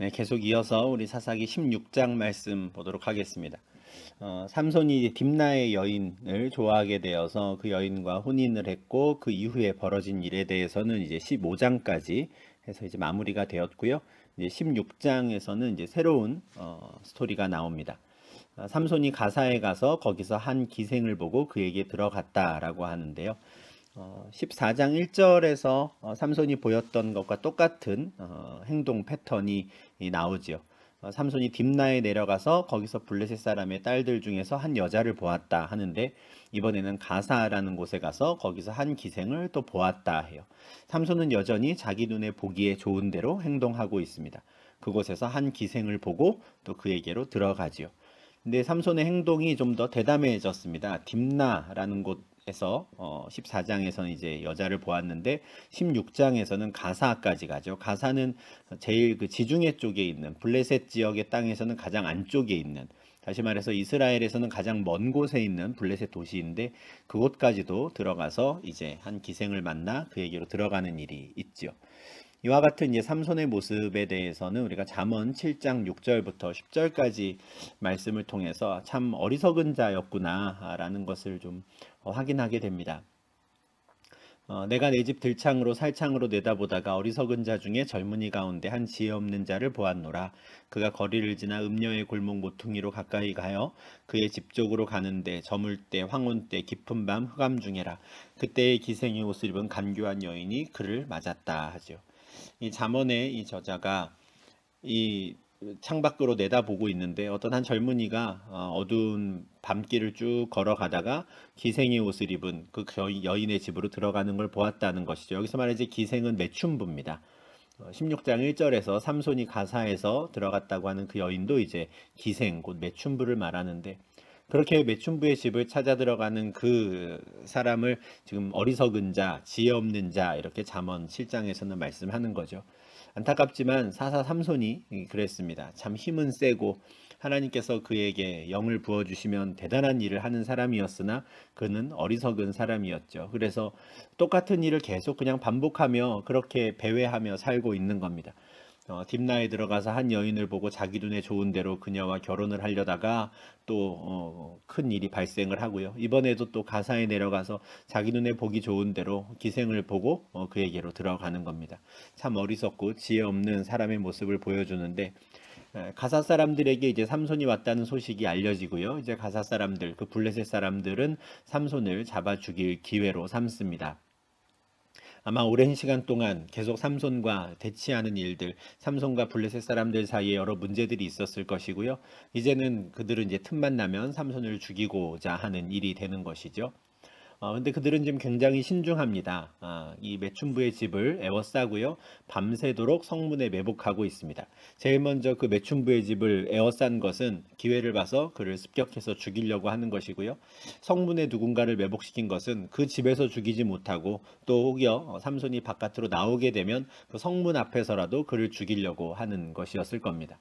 네, 계속 이어서 우리 사사기 16장 말씀 보도록 하겠습니다. 삼손이 딥나의 여인을 좋아하게 되어서 그 여인과 혼인을 했고 그 이후에 벌어진 일에 대해서는 이제 15장까지 해서 이제 마무리가 되었고요. 이제 16장에서는 이제 새로운 스토리가 나옵니다. 삼손이 가사에 가서 거기서 한 기생을 보고 그에게 들어갔다라고 하는데요. 14장 1절에서 삼손이 보였던 것과 똑같은 행동 패턴이 나오지요. 삼손이 딥나에 내려가서 거기서 블레셋 사람의 딸들 중에서 한 여자를 보았다 하는데, 이번에는 가사라는 곳에 가서 거기서 한 기생을 또 보았다 해요. 삼손은 여전히 자기 눈에 보기에 좋은 대로 행동하고 있습니다. 그곳에서 한 기생을 보고 또 그에게로 들어가지요. 근데 삼손의 행동이 좀 더 대담해졌습니다. 딥나라는 곳에서 14장에서는 이제 여자를 보았는데 16장에서는 가사까지 가죠. 가사는 제일 그 지중해 쪽에 있는 블레셋 지역의 땅에서는 가장 안쪽에 있는, 다시 말해서 이스라엘에서는 가장 먼 곳에 있는 블레셋 도시인데, 그곳까지도 들어가서 이제 한 기생을 만나 그에게로 들어가는 일이 있죠. 이와 같은 이제 삼손의 모습에 대해서는 우리가 잠언 7장 6절부터 10절까지 말씀을 통해서 참 어리석은 자였구나라는 것을 좀 확인하게 됩니다. 내가 내 집 들창으로 살창으로 내다보다가 어리석은 자 중에 젊은이 가운데 한 지혜 없는 자를 보았노라. 그가 거리를 지나 음녀의 골목 모퉁이로 가까이 가여 그의 집 쪽으로 가는데 저물 때 황혼 때 깊은 밤 흑암 중에라. 그때의 기생의 옷을 입은 간교한 여인이 그를 맞았다 하죠. 이 잠언의 이 저자가 이 창밖으로 내다보고 있는데, 어떤 한 젊은이가 어두운 밤길을 쭉 걸어가다가 기생의 옷을 입은 그 여인의 집으로 들어가는 걸 보았다는 것이죠. 여기서 말이지 기생은 매춘부입니다. 16장 1절에서 삼손이 가사에서 들어갔다고 하는 그 여인도 이제 기생, 곧 매춘부를 말하는데, 그렇게 매춘부의 집을 찾아 들어가는 그 사람을 지금 어리석은 자, 지혜 없는 자, 이렇게 잠언 7장에서는 말씀하는 거죠. 안타깝지만 사사 삼손이 그랬습니다. 참 힘은 세고 하나님께서 그에게 영을 부어주시면 대단한 일을 하는 사람이었으나 그는 어리석은 사람이었죠. 그래서 똑같은 일을 계속 그냥 반복하며 그렇게 배회하며 살고 있는 겁니다. 딥나에 들어가서 한 여인을 보고 자기 눈에 좋은 대로 그녀와 결혼을 하려다가 또 큰 일이 발생을 하고요. 이번에도 또 가사에 내려가서 자기 눈에 보기 좋은 대로 기생을 보고 그에게로 들어가는 겁니다. 참 어리석고 지혜 없는 사람의 모습을 보여주는데, 가사 사람들에게 이제 삼손이 왔다는 소식이 알려지고요. 이제 가사 사람들, 그 블레셋 사람들은 삼손을 잡아 죽일 기회로 삼습니다. 아마 오랜 시간 동안 계속 삼손과 대치하는 일들, 삼손과 블레셋 사람들 사이에 여러 문제들이 있었을 것이고요. 이제는 그들은 이제 틈만 나면 삼손을 죽이고자 하는 일이 되는 것이죠. 근데 그들은 지금 굉장히 신중합니다. 이 매춘부의 집을 에워싸고요. 밤새도록 성문에 매복하고 있습니다. 제일 먼저 그 매춘부의 집을 에워싼 것은 기회를 봐서 그를 습격해서 죽이려고 하는 것이고요. 성문에 누군가를 매복시킨 것은 그 집에서 죽이지 못하고 또 혹여 삼손이 바깥으로 나오게 되면 그 성문 앞에서라도 그를 죽이려고 하는 것이었을 겁니다.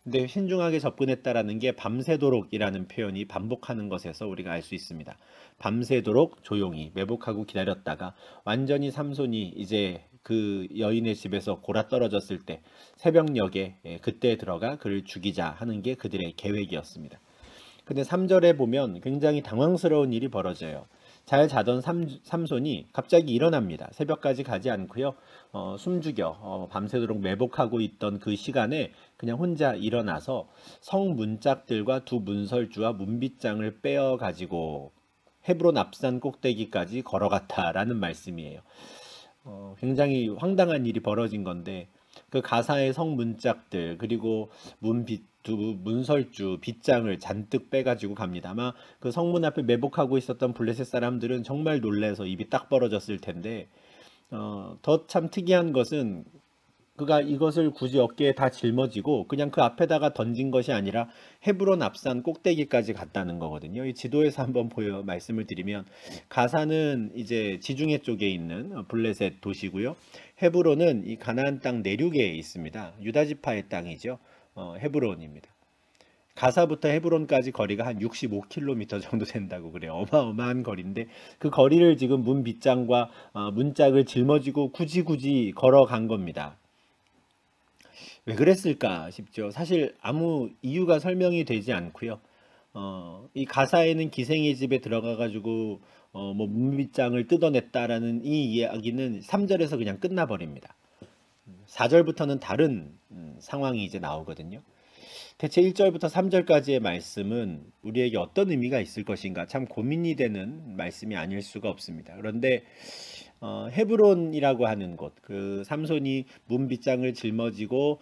근데 신중하게 접근했다라는 게 밤새도록이라는 표현이 반복하는 것에서 우리가 알 수 있습니다. 밤새도록 조용히 매복하고 기다렸다가 완전히 삼손이 이제 그 여인의 집에서 골아 떨어졌을 때 새벽녘에 그때 들어가 그를 죽이자 하는 게 그들의 계획이었습니다. 근데 3절에 보면 굉장히 당황스러운 일이 벌어져요. 잘 자던 삼손이 갑자기 일어납니다. 새벽까지 가지 않고요. 숨죽여 밤새도록 매복하고 있던 그 시간에 그냥 혼자 일어나서 성 문짝들과 두 문설주와 문빗장을 빼어 가지고 헤브론 앞산 꼭대기까지 걸어갔다라는 말씀이에요. 굉장히 황당한 일이 벌어진 건데, 그 가사의 성 문짝들 그리고 문설주 빗장을 잔뜩 빼가지고 갑니다. 아마 그 성문 앞에 매복하고 있었던 블레셋 사람들은 정말 놀라서 입이 딱 벌어졌을 텐데, 더 참 특이한 것은 그가 이것을 굳이 어깨에 다 짊어지고 그냥 그 앞에다가 던진 것이 아니라 헤브론 앞산 꼭대기까지 갔다는 거거든요. 이 지도에서 한번 말씀을 드리면, 가사는 이제 지중해 쪽에 있는 블레셋 도시고요. 헤브론은 이 가나안 땅 내륙에 있습니다. 유다 지파의 땅이죠. 헤브론입니다. 가사부터 헤브론까지 거리가 한 65km 정도 된다고 그래요. 어마어마한 거리인데 그 거리를 지금 문 빗장과 문짝을 짊어지고 굳이 걸어간 겁니다. 왜 그랬을까 싶죠. 사실 아무 이유가 설명이 되지 않고요. 이 가사에는 기생의 집에 들어가 가지고 뭐 문빗장을 뜯어냈다라는 이 이야기는 3절에서 그냥 끝나버립니다. 4절부터는 다른 상황이 이제 나오거든요. 대체 1절부터 3절까지의 말씀은 우리에게 어떤 의미가 있을 것인가 참 고민이 되는 말씀이 아닐 수가 없습니다. 그런데 헤브론이라고 하는 곳, 그 삼손이 문빗장을 짊어지고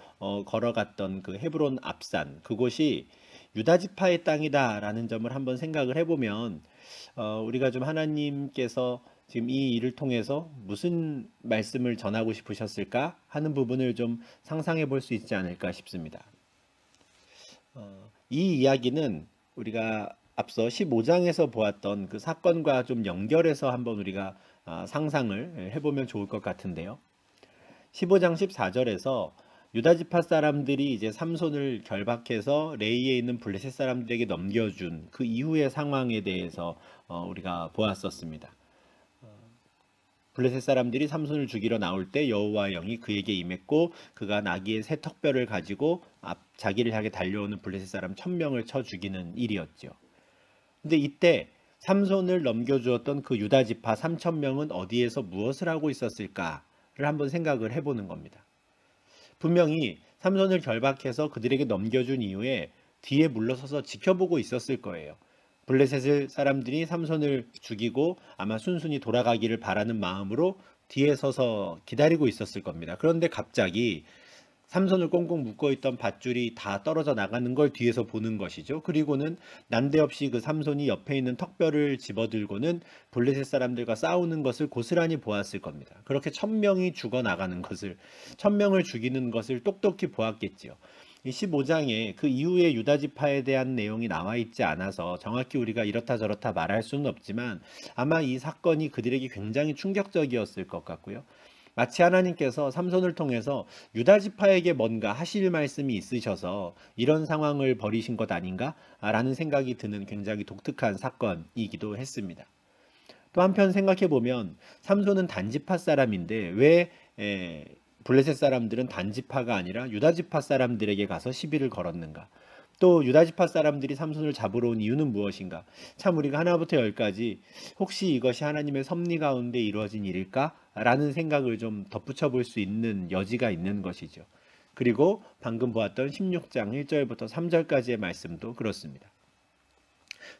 걸어갔던 그 헤브론 앞산, 그곳이 유다 지파의 땅이다라는 점을 한번 생각을 해보면 우리가 좀 하나님께서 지금 이 일을 통해서 무슨 말씀을 전하고 싶으셨을까 하는 부분을 좀 상상해 볼 수 있지 않을까 싶습니다. 이 이야기는 우리가 앞서 15장에서 보았던 그 사건과 좀 연결해서 한번 우리가 상상을 해보면 좋을 것 같은데요. 15장 14절에서 유다 지파 사람들이 이제 삼손을 결박해서 레이에 있는 블레셋 사람들에게 넘겨준 그 이후의 상황에 대해서 우리가 보았었습니다. 블레셋 사람들이 삼손을 죽이러 나올 때 여호와의 영이 그에게 임했고 그가 나귀의 새 턱뼈를 가지고 자기를 향해 달려오는 블레셋 사람 1000명을 쳐 죽이는 일이었죠. 근데 이때 삼손을 넘겨주었던 그 유다 지파 3000명은 어디에서 무엇을 하고 있었을까를 한번 생각을 해보는 겁니다. 분명히 삼손을 결박해서 그들에게 넘겨준 이후에 뒤에 물러서서 지켜보고 있었을 거예요. 블레셋 사람들이 삼손을 죽이고 아마 순순히 돌아가기를 바라는 마음으로 뒤에 서서 기다리고 있었을 겁니다. 그런데 갑자기 삼손을 꽁꽁 묶어있던 밧줄이 다 떨어져 나가는 걸 뒤에서 보는 것이죠. 그리고는 난데없이 그 삼손이 옆에 있는 턱뼈를 집어들고는 블레셋 사람들과 싸우는 것을 고스란히 보았을 겁니다. 그렇게 1000명이 죽어나가는 것을, 1000명을 죽이는 것을 똑똑히 보았겠지요. 이 15장에 그 이후에 유다 지파에 대한 내용이 나와 있지 않아서 정확히 우리가 이렇다 저렇다 말할 수는 없지만 아마 이 사건이 그들에게 굉장히 충격적이었을 것 같고요. 마치 하나님께서 삼손을 통해서 유다 지파에게 뭔가 하실 말씀이 있으셔서 이런 상황을 벌이신 것 아닌가? 라는 생각이 드는 굉장히 독특한 사건이기도 했습니다. 또 한편 생각해 보면 삼손은 단지파 사람인데 왜 블레셋 사람들은 단지파가 아니라 유다 지파 사람들에게 가서 시비를 걸었는가? 또 유다 지파 사람들이 삼손을 잡으러 온 이유는 무엇인가? 참 우리가 하나부터 열까지 혹시 이것이 하나님의 섭리 가운데 이루어진 일일까? 라는 생각을 좀 덧붙여 볼 수 있는 여지가 있는 것이죠. 그리고 방금 보았던 16장 1절부터 3절까지의 말씀도 그렇습니다.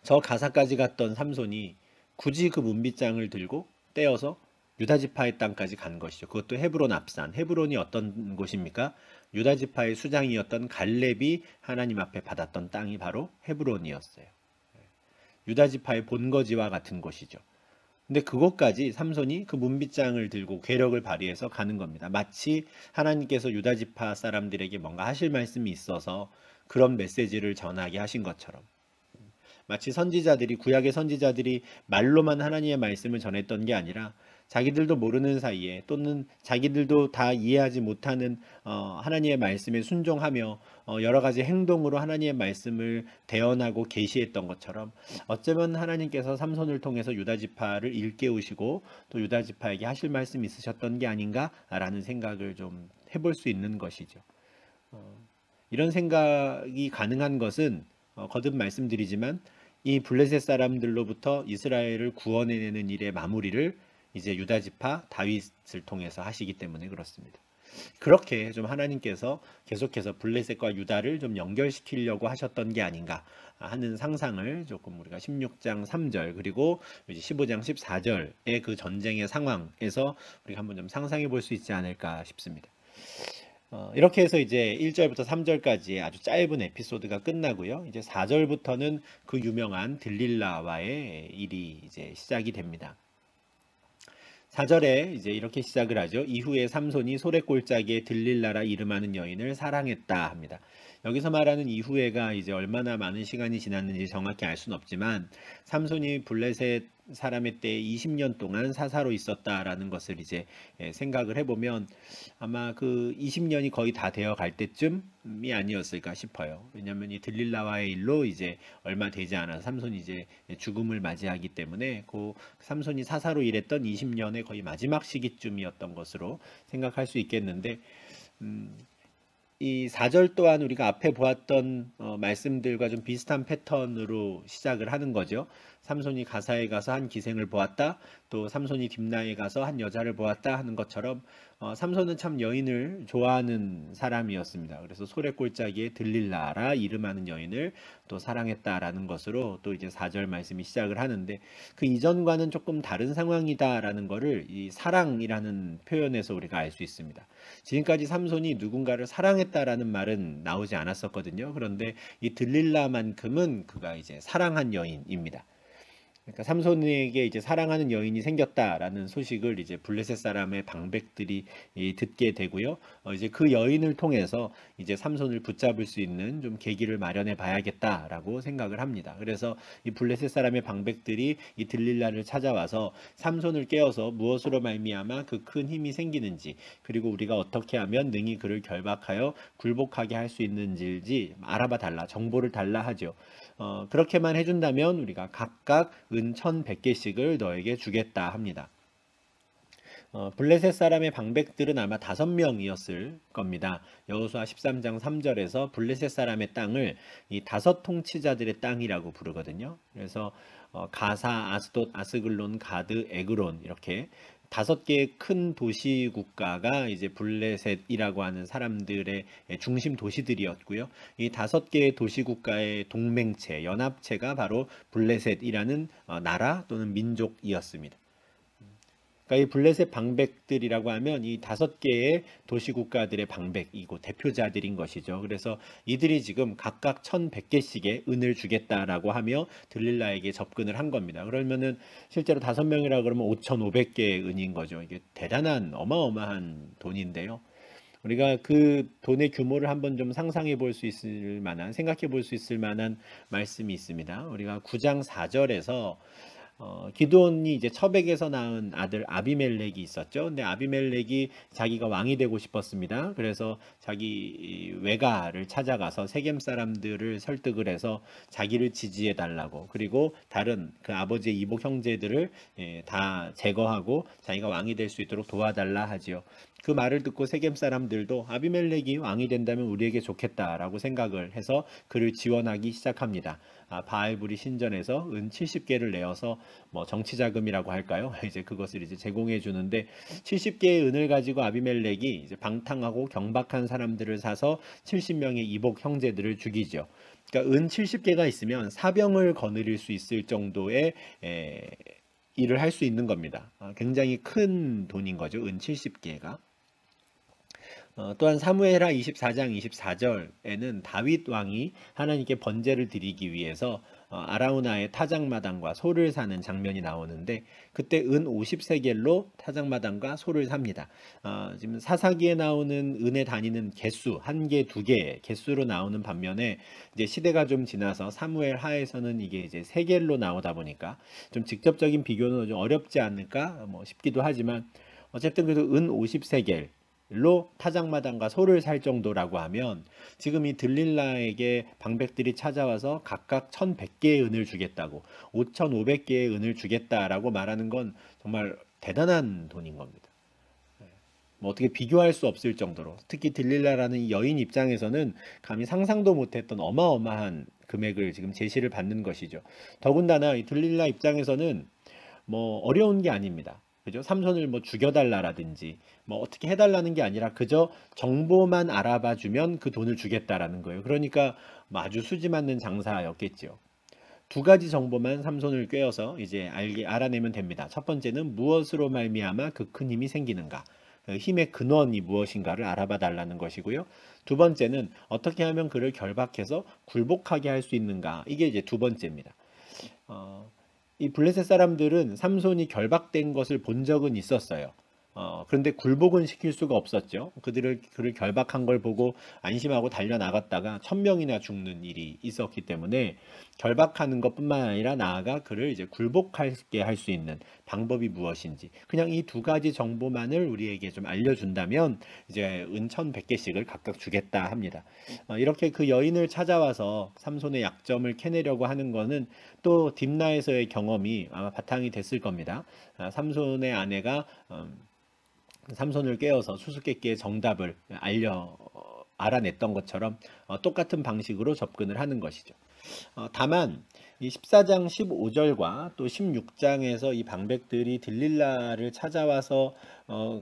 저 가사까지 갔던 삼손이 굳이 그 문빗장을 들고 떼어서 유다 지파의 땅까지 간 것이죠. 그것도 헤브론 앞산. 헤브론이 어떤 곳입니까? 유다 지파의 수장이었던 갈렙이 하나님 앞에 받았던 땅이 바로 헤브론이었어요. 유다 지파의 본거지와 같은 곳이죠. 근데 그곳까지 삼손이 그 문빗장을 들고 괴력을 발휘해서 가는 겁니다. 마치 하나님께서 유다 지파 사람들에게 뭔가 하실 말씀이 있어서 그런 메시지를 전하게 하신 것처럼. 마치 선지자들이, 구약의 선지자들이 말로만 하나님의 말씀을 전했던 게 아니라 자기들도 모르는 사이에 또는 자기들도 다 이해하지 못하는 하나님의 말씀에 순종하며 여러 가지 행동으로 하나님의 말씀을 대언하고 계시했던 것처럼 어쩌면 하나님께서 삼손을 통해서 유다 지파를 일깨우시고 또 유다 지파에게 하실 말씀이 있으셨던 게 아닌가라는 생각을 좀 해볼 수 있는 것이죠. 이런 생각이 가능한 것은 거듭 말씀드리지만 이 블레셋 사람들로부터 이스라엘을 구원해내는 일의 마무리를 이제 유다 지파 다윗을 통해서 하시기 때문에 그렇습니다. 그렇게 좀 하나님께서 계속해서 블레셋과 유다를 좀 연결시키려고 하셨던 게 아닌가 하는 상상을 조금 우리가 16장 3절 그리고 이제 15장 14절의 그 전쟁의 상황에서 우리가 한번 좀 상상해 볼 수 있지 않을까 싶습니다. 이렇게 해서 이제 1절부터 3절까지 아주 짧은 에피소드가 끝나고요. 이제 4절부터는 그 유명한 들릴라와의 일이 이제 시작이 됩니다. 4절에 이제 이렇게 시작을 하죠. 이후에 삼손이 소래골짜기에 들릴라라 이름하는 여인을 사랑했다 합니다. 여기서 말하는 이후에가 이제 얼마나 많은 시간이 지났는지 정확히 알 수는 없지만 삼손이 블레셋 사람의 때에 20년 동안 사사로 있었다라는 것을 이제 생각을 해보면 아마 그 20년이 거의 다 되어 갈 때쯤이 아니었을까 싶어요. 왜냐하면 이 들릴라와의 일로 이제 얼마 되지 않아서 삼손이 이제 죽음을 맞이하기 때문에 그 삼손이 사사로 일했던 20년의 거의 마지막 시기쯤이었던 것으로 생각할 수 있겠는데 이 4절 또한 우리가 앞에 보았던 말씀들과 좀 비슷한 패턴으로 시작을 하는 거죠. 삼손이 가사에 가서 한 기생을 보았다. 또 삼손이 딥나에 가서 한 여자를 보았다 하는 것처럼 삼손은 참 여인을 좋아하는 사람이었습니다. 그래서 소래골짜기에 들릴라라 이름하는 여인을 또 사랑했다라는 것으로 또 이제 4절 말씀이 시작을 하는데 그 이전과는 조금 다른 상황이다라는 것을 이 사랑이라는 표현에서 우리가 알 수 있습니다. 지금까지 삼손이 누군가를 사랑했다라는 말은 나오지 않았었거든요. 그런데 이 들릴라만큼은 그가 이제 사랑한 여인입니다. 그러니까 삼손에게 이제 사랑하는 여인이 생겼다라는 소식을 이제 블레셋 사람의 방백들이 듣게 되고요. 이제 그 여인을 통해서 이제 삼손을 붙잡을 수 있는 좀 계기를 마련해 봐야겠다라고 생각을 합니다. 그래서 이 블레셋 사람의 방백들이 이 들릴라를 찾아와서 삼손을 깨워서 무엇으로 말미암아 그 큰 힘이 생기는지, 그리고 우리가 어떻게 하면 능히 그를 결박하여 굴복하게 할 수 있는지 알아봐 달라, 정보를 달라 하죠. 그렇게만 해준다면 우리가 각각 은 1,100개씩을 너에게 주겠다 합니다. 블레셋 사람의 방백들은 아마 5명이었을 겁니다. 여호수아 13장 3절에서 블레셋 사람의 땅을 이 5 통치자들의 땅이라고 부르거든요. 그래서 가사, 아스돗, 아스글론, 가드, 에그론 이렇게 5개의 큰 도시 국가가 이제 블레셋이라고 하는 사람들의 중심 도시들이었고요. 이 5개의 도시 국가의 동맹체, 연합체가 바로 블레셋이라는 나라 또는 민족이었습니다. 그러니까 이 블레셋 방백들이라고 하면 이 5개의 도시 국가들의 방백이고 대표자들인 것이죠. 그래서 이들이 지금 각각 1,100개씩의 은을 주겠다라고 하며 들릴라에게 접근을 한 겁니다. 그러면은 실제로 5명이라 그러면 5,500개의 은인 거죠. 이게 대단한 어마어마한 돈인데요. 우리가 그 돈의 규모를 한번 좀 상상해 볼 수 있을 만한, 생각해 볼 수 있을 만한 말씀이 있습니다. 우리가 9장 4절에서 기드온이 이제 처백에서 낳은 아들 아비멜렉이 있었죠. 근데 아비멜렉이 자기가 왕이 되고 싶었습니다. 그래서 자기 외가를 찾아가서 세겜 사람들을 설득을 해서 자기를 지지해 달라고, 그리고 다른 그 아버지의 이복 형제들을 다 제거하고 자기가 왕이 될 수 있도록 도와달라 하지요. 그 말을 듣고 세겜 사람들도 아비멜렉이 왕이 된다면 우리에게 좋겠다라고 생각을 해서 그를 지원하기 시작합니다. 바알불이 신전에서 은 70개를 내어서 뭐 정치 자금이라고 할까요? 이제 그것을 이제 제공해 주는데 70개의 은을 가지고 아비멜렉이 이제 방탕하고 경박한 사람들을 사서 70명의 이복 형제들을 죽이죠. 그러니까 은 70개가 있으면 사병을 거느릴 수 있을 정도의 일을 할 수 있는 겁니다. 굉장히 큰 돈인 거죠. 은 70개가. 또한 사무엘하 24장 24절에는 다윗 왕이 하나님께 번제를 드리기 위해서 아라우나의 타작마당과 소를 사는 장면이 나오는데 그때 은 50세겔로 타작마당과 소를 삽니다. 지금 사사기에 나오는 은에 다니는 개수 1개, 2개 개수로 나오는 반면에 이제 시대가 좀 지나서 사무엘 하에서는 이게 이제 세겔로 나오다 보니까 좀 직접적인 비교는 좀 어렵지 않을까 싶기도 하지만 어쨌든 그래도 은 50세겔 로 타작마당과 소를 살 정도라고 하면 지금 이 들릴라에게 방백들이 찾아와서 각각 1,100개의 은을 주겠다고 5,500개의 은을 주겠다라고 말하는 건 정말 대단한 돈인 겁니다. 뭐 어떻게 비교할 수 없을 정도로, 특히 들릴라라는 여인 입장에서는 감히 상상도 못했던 어마어마한 금액을 지금 제시를 받는 것이죠. 더군다나 이 들릴라 입장에서는 뭐 어려운 게 아닙니다. 그죠? 삼손을 뭐 죽여달라라든지 뭐 어떻게 해달라는 게 아니라 그저 정보만 알아봐 주면 그 돈을 주겠다라는 거예요. 그러니까 뭐 아주 수지 맞는 장사였겠죠. 2가지 정보만 삼손을 꿰어서 이제 알아내면 됩니다. 첫 번째는 무엇으로 말미암아 그 큰 힘이 생기는가, 그 힘의 근원이 무엇인가를 알아봐 달라는 것이고요. 2번째는 어떻게 하면 그를 결박해서 굴복하게 할 수 있는가, 이게 이제 2번째입니다. 이 블레셋 사람들은 삼손이 결박된 것을 본 적은 있었어요. 그런데 굴복은 시킬 수가 없었죠. 그를 결박한 걸 보고 안심하고 달려나갔다가 1,000명이나 죽는 일이 있었기 때문에 결박하는 것뿐만 아니라 나아가 그를 이제 굴복하게 할 수 있는 방법이 무엇인지 그냥 이 2가지 정보만을 우리에게 좀 알려준다면 이제 은 1,100개씩을 각각 주겠다 합니다. 이렇게 그 여인을 찾아와서 삼손의 약점을 캐내려고 하는 거는 또 딥나에서의 경험이 아마 바탕이 됐을 겁니다. 삼손의 아내가 삼손을 깨워서 수수께끼의 정답을 알아냈던 것처럼 똑같은 방식으로 접근을 하는 것이죠. 다만 이 14장 15절과 또 16장에서 이 방백들이 들릴라를 찾아와서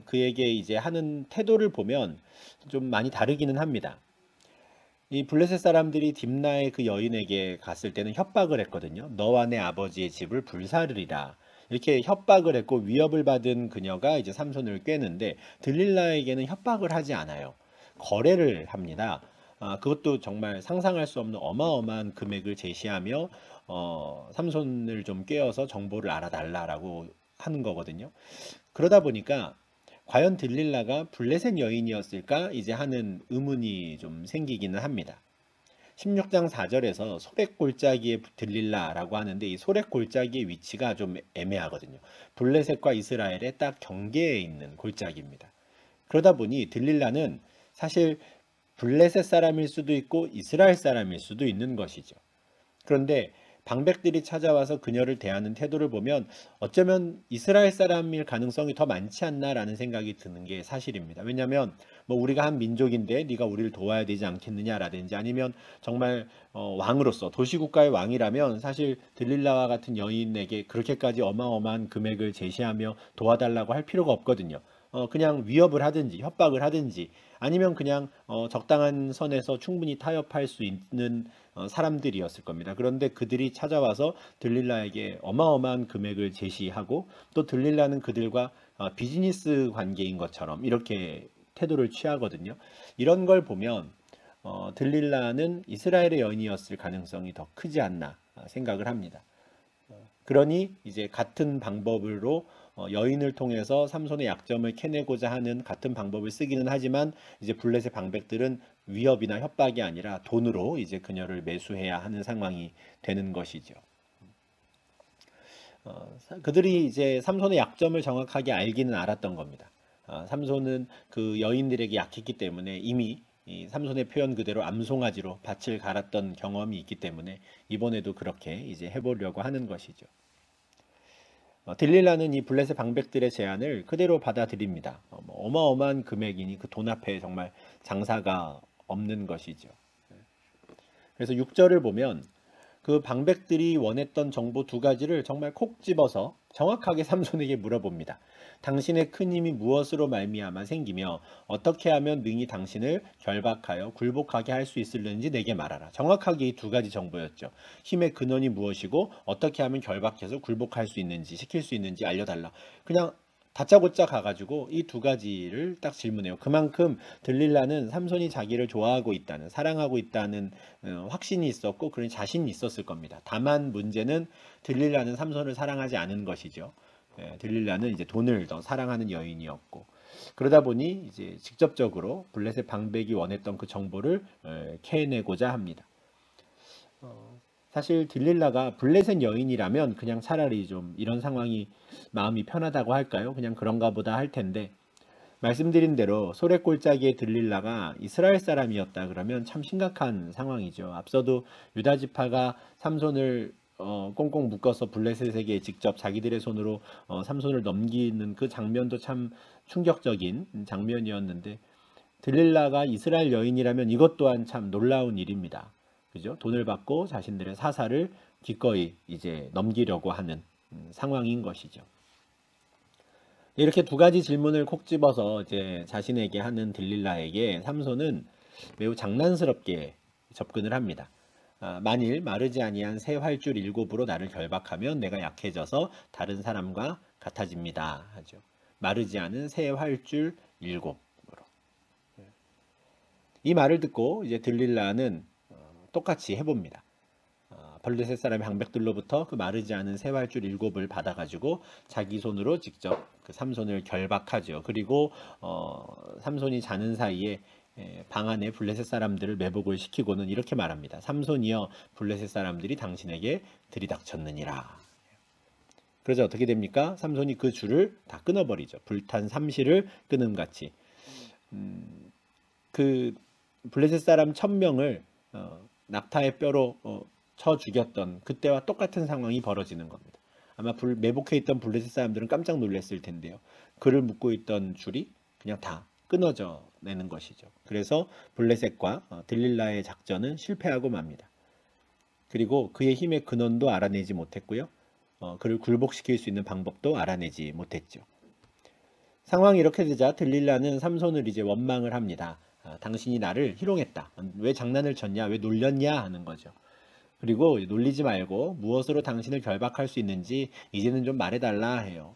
그에게 이제 하는 태도를 보면 좀 많이 다르기는 합니다. 이 블레셋 사람들이 딥나의 그 여인에게 갔을 때는 협박을 했거든요. 너와 내 아버지의 집을 불사르리라. 이렇게 협박을 했고 위협을 받은 그녀가 이제 삼손을 꿰는데 들릴라에게는 협박을 하지 않아요. 거래를 합니다. 그것도 정말 상상할 수 없는 어마어마한 금액을 제시하며 삼손을 좀 꿰어서 정보를 알아달라라고 하는 거거든요. 그러다 보니까 과연 들릴라가 블레셋 여인이었을까 이제 하는 의문이 좀 생기기는 합니다. 16장 4절에서 소렛골짜기에 들릴라라고 하는데 이 소렛골짜기의 위치가 좀 애매하거든요. 블레셋과 이스라엘의 딱 경계에 있는 골짜기입니다. 그러다 보니 들릴라는 사실 블레셋 사람일 수도 있고 이스라엘 사람일 수도 있는 것이죠. 그런데 방백들이 찾아와서 그녀를 대하는 태도를 보면 어쩌면 이스라엘 사람일 가능성이 더 많지 않나라는 생각이 드는 게 사실입니다. 왜냐하면 뭐 우리가 한 민족인데 네가 우리를 도와야 되지 않겠느냐라든지 아니면 정말 왕으로서 도시국가의 왕이라면 사실 들릴라와 같은 여인에게 그렇게까지 어마어마한 금액을 제시하며 도와달라고 할 필요가 없거든요. 그냥 위협을 하든지 협박을 하든지 아니면 그냥 적당한 선에서 충분히 타협할 수 있는 사람들이었을 겁니다. 그런데 그들이 찾아와서 들릴라에게 어마어마한 금액을 제시하고 또 들릴라는 그들과 비즈니스 관계인 것처럼 이렇게 태도를 취하거든요. 이런 걸 보면 들릴라는 이스라엘의 여인이었을 가능성이 더 크지 않나 생각을 합니다. 그러니 이제 같은 방법으로 여인을 통해서 삼손의 약점을 캐내고자 하는 같은 방법을 쓰기는 하지만 이제 블레셋 방백들은 위협이나 협박이 아니라 돈으로 이제 그녀를 매수해야 하는 상황이 되는 것이죠. 그들이 이제 삼손의 약점을 정확하게 알기는 알았던 겁니다. 삼손은 그 여인들에게 약했기 때문에 이미 이 삼손의 표현 그대로 암송아지로 밭을 갈았던 경험이 있기 때문에 이번에도 그렇게 이제 해보려고 하는 것이죠. 들릴라는 이 블레셋 방백들의 제안을 그대로 받아들입니다. 어마어마한 금액이니 그 돈 앞에 정말 장사가 없는 것이죠. 그래서 6절을 보면 그 방백들이 원했던 정보 두 가지를 정말 콕 집어서 정확하게 삼손에게 물어봅니다. 당신의 큰 힘이 무엇으로 말미암아 생기며 어떻게 하면 능히 당신을 결박하여 굴복하게 할 수 있을는지 내게 말하라. 정확하게 이 두 가지 정보였죠. 힘의 근원이 무엇이고 어떻게 하면 결박해서 굴복할 수 있는지 시킬 수 있는지 알려달라. 그냥 다짜고짜 가가지고 이 두 가지를 딱 질문해요. 그만큼 들릴라는 삼손이 자기를 좋아하고 있다는, 사랑하고 있다는 확신이 있었고 그런 자신이 있었을 겁니다. 다만 문제는 들릴라는 삼손을 사랑하지 않은 것이죠. 들릴라는 이제 돈을 더 사랑하는 여인이었고 그러다 보니 이제 직접적으로 블레셋 방백이 원했던 그 정보를 캐내고자 합니다. 사실 들릴라가 블레셋 여인이라면 그냥 차라리 좀 이런 상황이 마음이 편하다고 할까요? 그냥 그런가 보다 할 텐데 말씀드린 대로 소렛골짜기의 들릴라가 이스라엘 사람이었다 그러면 참 심각한 상황이죠. 앞서도 유다 지파가 삼손을 꽁꽁 묶어서 블레셋에게 직접 자기들의 손으로 삼손을 넘기는 그 장면도 참 충격적인 장면이었는데 들릴라가 이스라엘 여인이라면 이것 또한 참 놀라운 일입니다. 그죠? 돈을 받고 자신들의 사사를 기꺼이 이제 넘기려고 하는 상황인 것이죠. 이렇게 두 가지 질문을 콕 집어서 이제 자신에게 하는 들릴라에게 삼손은 매우 장난스럽게 접근을 합니다. 만일 마르지 아니한 새 활줄 7으로 나를 결박하면 내가 약해져서 다른 사람과 같아집니다. 하죠. 마르지 않은 새 활줄 7으로. 이 말을 듣고 이제 들릴라는 똑같이 해봅니다. 블레셋 사람의 방백들로부터 그 마르지 않은 새 활줄 7을 받아가지고 자기 손으로 직접 그 삼손을 결박하죠. 그리고 삼손이 자는 사이에 방 안에 블레셋 사람들을 매복을 시키고는 이렇게 말합니다. 삼손이여 블레셋 사람들이 당신에게 들이닥쳤느니라. 그러자 어떻게 됩니까? 삼손이 그 줄을 다 끊어버리죠. 불탄 삼시를 끊음같이. 그 블레셋 사람 1000명을 낙타의 뼈로 쳐 죽였던 그때와 똑같은 상황이 벌어지는 겁니다. 아마 매복해 있던 블레셋 사람들은 깜짝 놀랐을 텐데요. 그를 묶고 있던 줄이 그냥 다 끊어져 만들어내는 것이죠. 그래서 블레셋과 들릴라의 작전은 실패하고 맙니다. 그리고 그의 힘의 근원도 알아내지 못했고요. 그를 굴복시킬 수 있는 방법도 알아내지 못했죠. 상황이 이렇게 되자 들릴라는 삼손을 이제 원망을 합니다. 당신이 나를 희롱했다. 왜 장난을 쳤냐? 왜 놀렸냐? 하는 거죠. 그리고 놀리지 말고 무엇으로 당신을 결박할 수 있는지 이제는 좀 말해달라 해요.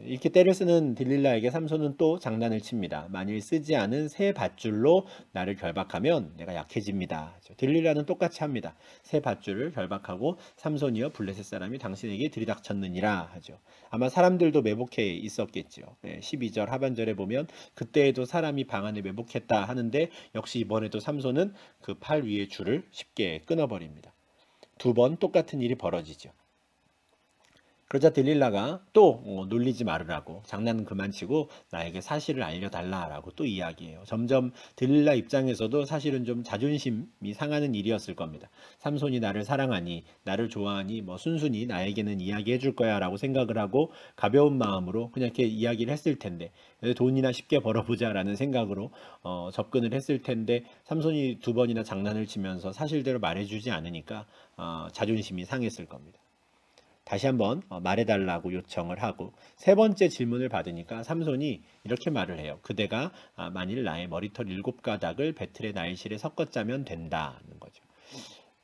이렇게 때를 쓰는 딜릴라에게 삼손은 또 장난을 칩니다. 만일 쓰지 않은 새 밧줄로 나를 결박하면 내가 약해집니다. 딜릴라는 똑같이 합니다. 새 밧줄을 결박하고 삼손이여 블레셋 사람이 당신에게 들이닥쳤느니라 하죠. 아마 사람들도 매복해 있었겠죠. 12절 하반절에 보면 그때에도 사람이 방 안에 매복했다 하는데 역시 이번에도 삼손은 그 팔 위의 줄을 쉽게 끊어버립니다. 두 번 똑같은 일이 벌어지죠. 그러자 들릴라가 또 놀리지 말으라고 장난은 그만치고 나에게 사실을 알려달라라고 또 이야기해요. 점점 들릴라 입장에서도 사실은 좀 자존심이 상하는 일이었을 겁니다. 삼손이 나를 사랑하니 나를 좋아하니 뭐 순순히 나에게는 이야기해 줄 거야 라고 생각을 하고 가벼운 마음으로 그냥 이렇게 이야기를 했을 텐데 돈이나 쉽게 벌어보자 라는 생각으로 접근을 했을 텐데 삼손이 두 번이나 장난을 치면서 사실대로 말해주지 않으니까 자존심이 상했을 겁니다. 다시 한번 말해달라고 요청을 하고 세 번째 질문을 받으니까 삼손이 이렇게 말을 해요. 그대가 만일 나의 머리털 7가닥을 배틀의 날실에 섞어 짜면 된다는 거죠.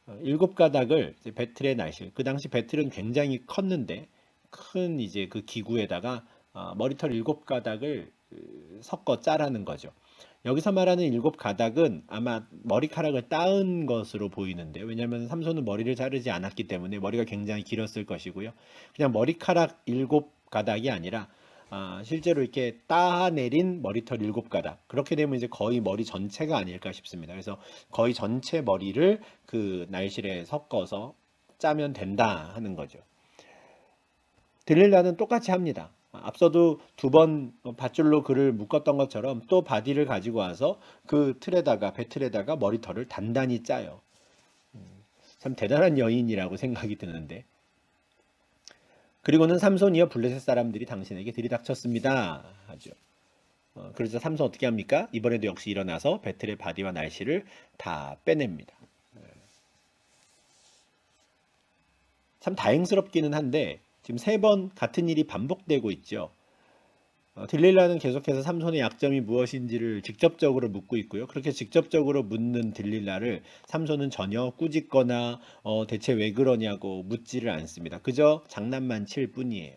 7가닥을 배틀의 날실, 그 당시 배틀은 굉장히 컸는데 큰 이제 그 기구에다가 머리털 7가닥을 섞어 짜라는 거죠. 여기서 말하는 7가닥은 아마 머리카락을 따은 것으로 보이는데요. 왜냐하면 삼손은 머리를 자르지 않았기 때문에 머리가 굉장히 길었을 것이고요. 그냥 머리카락 7가닥이 아니라 실제로 이렇게 따내린 머리털 7가닥. 그렇게 되면 이제 거의 머리 전체가 아닐까 싶습니다. 그래서 거의 전체 머리를 그 날실에 섞어서 짜면 된다 하는 거죠. 들릴라는 똑같이 합니다. 앞서도 두 번 밧줄로 그를 묶었던 것처럼 또 바디를 가지고 와서 그 틀에다가 배틀에다가 머리털을 단단히 짜요. 참 대단한 여인이라고 생각이 드는데 그리고는 삼손이여 블레셋 사람들이 당신에게 들이닥쳤습니다 하죠. 그래서 삼손 어떻게 합니까? 이번에도 역시 일어나서 배틀의 바디와 날씨를 다 빼냅니다. 참 다행스럽기는 한데 지금 세 번 같은 일이 반복되고 있죠. 들릴라는 계속해서 삼손의 약점이 무엇인지를 직접적으로 묻고 있고요. 그렇게 직접적으로 묻는 들릴라를 삼손은 전혀 꾸짖거나 대체 왜 그러냐고 묻지를 않습니다. 그저 장난만 칠 뿐이에요.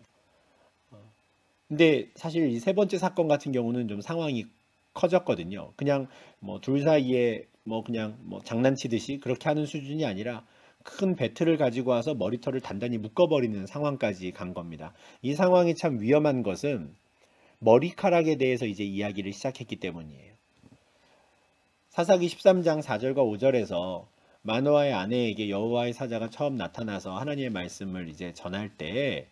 근데 사실 이 세 번째 사건 같은 경우는 좀 상황이 커졌거든요. 그냥 뭐 둘 사이에 뭐 그냥 뭐 장난치듯이 그렇게 하는 수준이 아니라 큰 배틀을 가지고 와서 머리털을 단단히 묶어버리는 상황까지 간 겁니다. 이 상황이 참 위험한 것은 머리카락에 대해서 이제 이야기를 시작했기 때문이에요. 사사기 13장 4절과 5절에서 마노아의 아내에게 여호와의 사자가 처음 나타나서 하나님의 말씀을 이제 전할 때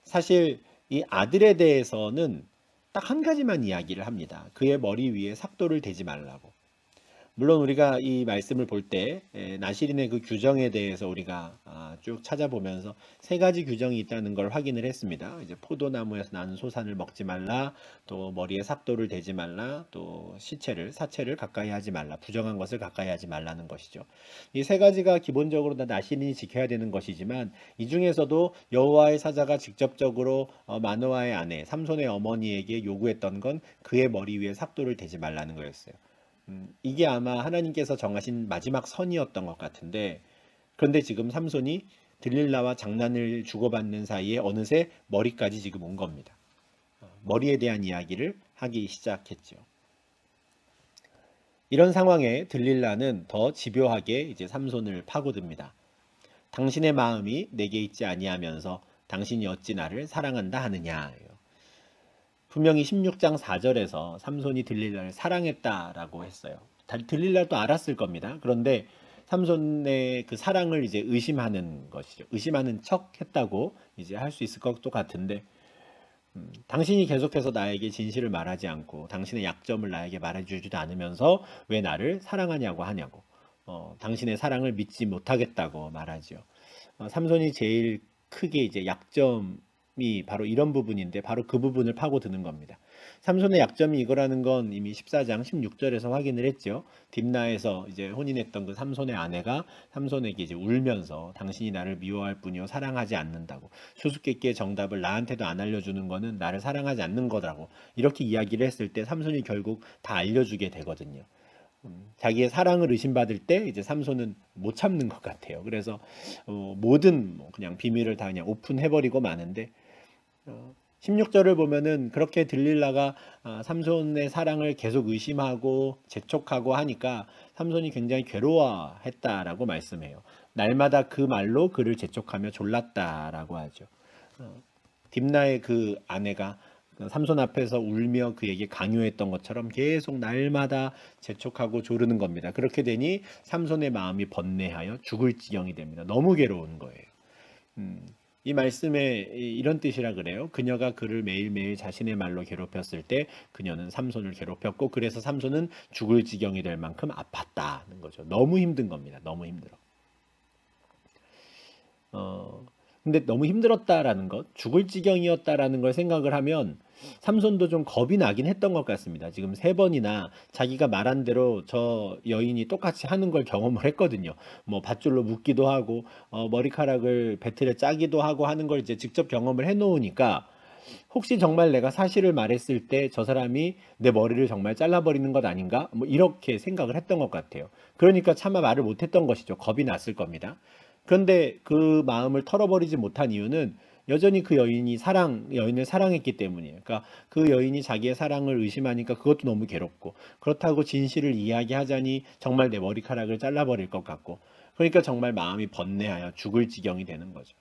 사실 이 아들에 대해서는 딱 한 가지만 이야기를 합니다. 그의 머리 위에 삭도를 대지 말라고. 물론 우리가 이 말씀을 볼 때 나실인의 그 규정에 대해서 우리가 쭉 찾아보면서 세 가지 규정이 있다는 걸 확인을 했습니다. 이제 포도나무에서 나는 소산을 먹지 말라, 또 머리에 삭도를 대지 말라, 또 사체를 가까이 하지 말라, 부정한 것을 가까이 하지 말라는 것이죠. 이 세 가지가 기본적으로 다 나실인이 지켜야 되는 것이지만 이 중에서도 여호와의 사자가 직접적으로 마노아의 아내 삼손의 어머니에게 요구했던 건 그의 머리 위에 삭도를 대지 말라는 거였어요. 이게 아마 하나님께서 정하신 마지막 선이었던 것 같은데 그런데 지금 삼손이 들릴라와 장난을 주고받는 사이에 어느새 머리까지 지금 온 겁니다. 머리에 대한 이야기를 하기 시작했죠. 이런 상황에 들릴라는 더 집요하게 이제 삼손을 파고듭니다. 당신의 마음이 내게 있지 아니하면서 당신이 어찌 나를 사랑한다 하느냐. 분명히 16장 4절에서 삼손이 들릴라를 사랑했다라고 했어요. 들릴라도 알았을 겁니다. 그런데 삼손의 그 사랑을 이제 의심하는 것이죠. 의심하는 척 했다고 이제 할 수 있을 것도 같은데 당신이 계속해서 나에게 진실을 말하지 않고 당신의 약점을 나에게 말해주지도 않으면서 왜 나를 사랑하냐고 하냐고 당신의 사랑을 믿지 못하겠다고 말하죠. 삼손이 제일 크게 이제 약점이 바로 이런 부분인데 바로 그 부분을 파고드는 겁니다. 삼손의 약점이 이거라는 건 이미 14장 16절에서 확인을 했죠. 딥나에서 이제 혼인했던 그 삼손의 아내가 삼손에게 이제 울면서 당신이 나를 미워할 뿐이요 사랑하지 않는다고, 수수께끼의 정답을 나한테도 안 알려주는 거는 나를 사랑하지 않는 거라고 이렇게 이야기를 했을 때 삼손이 결국 다 알려주게 되거든요. 자기의 사랑을 의심받을 때 이제 삼손은 못 참는 것 같아요. 그래서 모든 그냥 비밀을 다 그냥 오픈해버리고 마는데, 16절을 보면은 그렇게 들릴라가 삼손의 사랑을 계속 의심하고 재촉하고 하니까 삼손이 굉장히 괴로워했다라고 말씀해요. 날마다 그 말로 그를 재촉하며 졸랐다라고 하죠. 딥나의 그 아내가 삼손 앞에서 울며 그에게 강요했던 것처럼 계속 날마다 재촉하고 조르는 겁니다. 그렇게 되니 삼손의 마음이 번뇌하여 죽을 지경이 됩니다. 너무 괴로운 거예요. 이 말씀에 이런 뜻이라 그래요. 그녀가 그를 매일매일 자신의 말로 괴롭혔을 때 그녀는 삼손을 괴롭혔고, 그래서 삼손은 죽을 지경이 될 만큼 아팠다는 거죠. 너무 힘든 겁니다. 너무 힘들어. 근데 너무 힘들었다라는 것, 죽을 지경이었다라는 걸 생각을 하면 삼손도 좀 겁이 나긴 했던 것 같습니다. 지금 3번이나 자기가 말한 대로 저 여인이 똑같이 하는 걸 경험을 했거든요. 뭐 밧줄로 묶기도 하고 머리카락을 배틀에 짜기도 하고 하는 걸 이제 직접 경험을 해놓으니까, 혹시 정말 내가 사실을 말했을 때 저 사람이 내 머리를 정말 잘라버리는 것 아닌가? 뭐 이렇게 생각을 했던 것 같아요. 그러니까 차마 말을 못했던 것이죠. 겁이 났을 겁니다. 그런데 그 마음을 털어버리지 못한 이유는 여전히 그 여인을 사랑했기 때문이에요. 그러니까 그 여인이 자기의 사랑을 의심하니까 그것도 너무 괴롭고, 그렇다고 진실을 이야기하자니 정말 내 머리카락을 잘라버릴 것 같고, 그러니까 정말 마음이 번뇌하여 죽을 지경이 되는 거죠.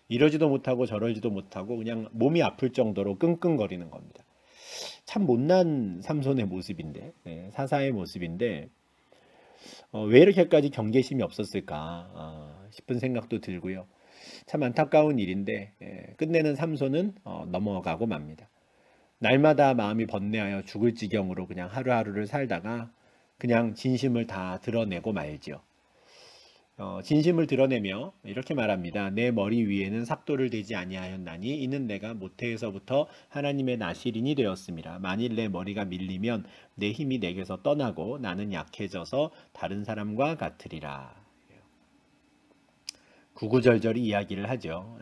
이러지도 못하고 저러지도 못하고 그냥 몸이 아플 정도로 끙끙거리는 겁니다. 참 못난 삼손의 모습인데, 사사의 모습인데, 왜 이렇게까지 경계심이 없었을까 싶은 생각도 들고요. 참 안타까운 일인데, 끝내는 삼손은 넘어가고 맙니다. 날마다 마음이 번뇌하여 죽을 지경으로 그냥 하루하루를 살다가 그냥 진심을 다 드러내고 말지요. 진심을 드러내며 이렇게 말합니다. 내 머리 위에는 삭도를 대지 아니하였나니 이는 내가 모태에서부터 하나님의 나실인이 되었습니다. 만일 내 머리가 밀리면 내 힘이 내게서 떠나고 나는 약해져서 다른 사람과 같으리라. 구구절절히 이야기를 하죠.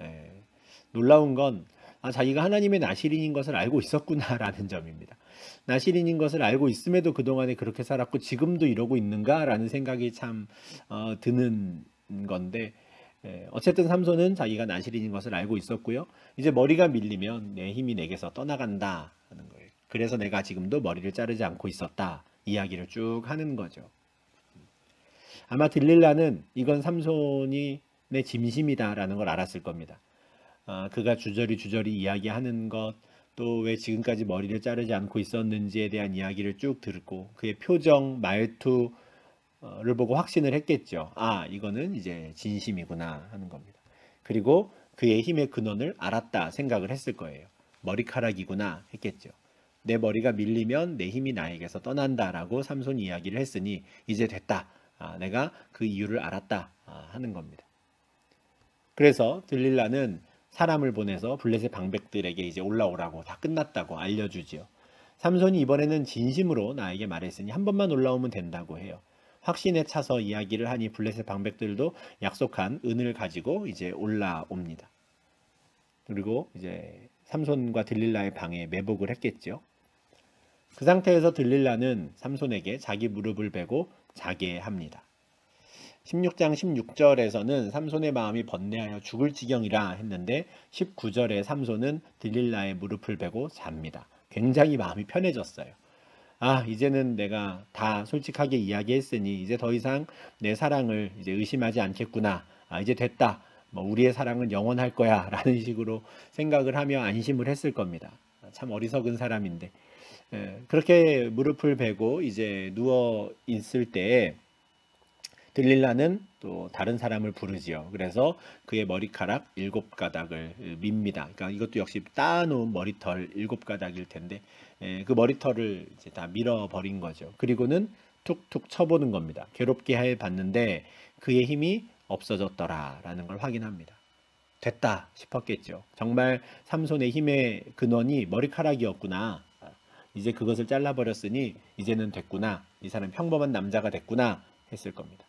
놀라운 건 자기가 하나님의 나실인인 것을 알고 있었구나라는 점입니다. 나실인인 것을 알고 있음에도 그동안에 그렇게 살았고 지금도 이러고 있는가라는 생각이 참 드는 건데, 어쨌든 삼손은 자기가 나실인인 것을 알고 있었고요. 이제 머리가 밀리면 내 힘이 내게서 떠나간다 하는 거예요. 그래서 내가 지금도 머리를 자르지 않고 있었다 이야기를 쭉 하는 거죠. 아마 들릴라는 이건 삼손이 내 짐심이다라는 걸 알았을 겁니다. 그가 주저리 이야기하는 것, 또 왜 지금까지 머리를 자르지 않고 있었는지에 대한 이야기를 쭉 듣고 그의 표정, 말투를 보고 확신을 했겠죠. 이거는 이제 진심이구나 하는 겁니다. 그리고 그의 힘의 근원을 알았다 생각을 했을 거예요. 머리카락이구나 했겠죠. 내 머리가 밀리면 내 힘이 나에게서 떠난다라고 삼손이 이야기를 했으니 이제 됐다. 내가 그 이유를 알았다 하는 겁니다. 그래서 들릴라는 사람을 보내서 블레셋 방백들에게 이제 올라오라고, 다 끝났다고 알려주지요. 삼손이 이번에는 진심으로 나에게 말했으니 한 번만 올라오면 된다고 해요. 확신에 차서 이야기를 하니 블레셋 방백들도 약속한 은을 가지고 이제 올라옵니다. 그리고 이제 삼손과 들릴라의 방에 매복을 했겠죠. 그 상태에서 들릴라는 삼손에게 자기 무릎을 베고 자게 합니다. 16장 16절에서는 삼손의 마음이 번뇌하여 죽을 지경이라 했는데 19절에 삼손은 들릴라의 무릎을 베고 잡니다. 굉장히 마음이 편해졌어요. 이제는 내가 다 솔직하게 이야기했으니 이제 더 이상 내 사랑을 이제 의심하지 않겠구나. 이제 됐다. 우리의 사랑은 영원할 거야 라는 식으로 생각을 하며 안심을 했을 겁니다. 참 어리석은 사람인데, 그렇게 무릎을 베고 이제 누워 있을 때에 들릴라는 또 다른 사람을 부르지요. 그래서 그의 머리카락 7가닥을 밉니다. 그러니까 이것도 역시 따놓은 머리털 7가닥일 텐데, 그 머리털을 이제 다 밀어버린 거죠. 그리고는 툭툭 쳐보는 겁니다. 괴롭게 해봤는데 그의 힘이 없어졌더라라는 걸 확인합니다. 됐다 싶었겠죠. 정말 삼손의 힘의 근원이 머리카락이었구나. 이제 그것을 잘라버렸으니 이제는 됐구나. 이 사람 평범한 남자가 됐구나 했을 겁니다.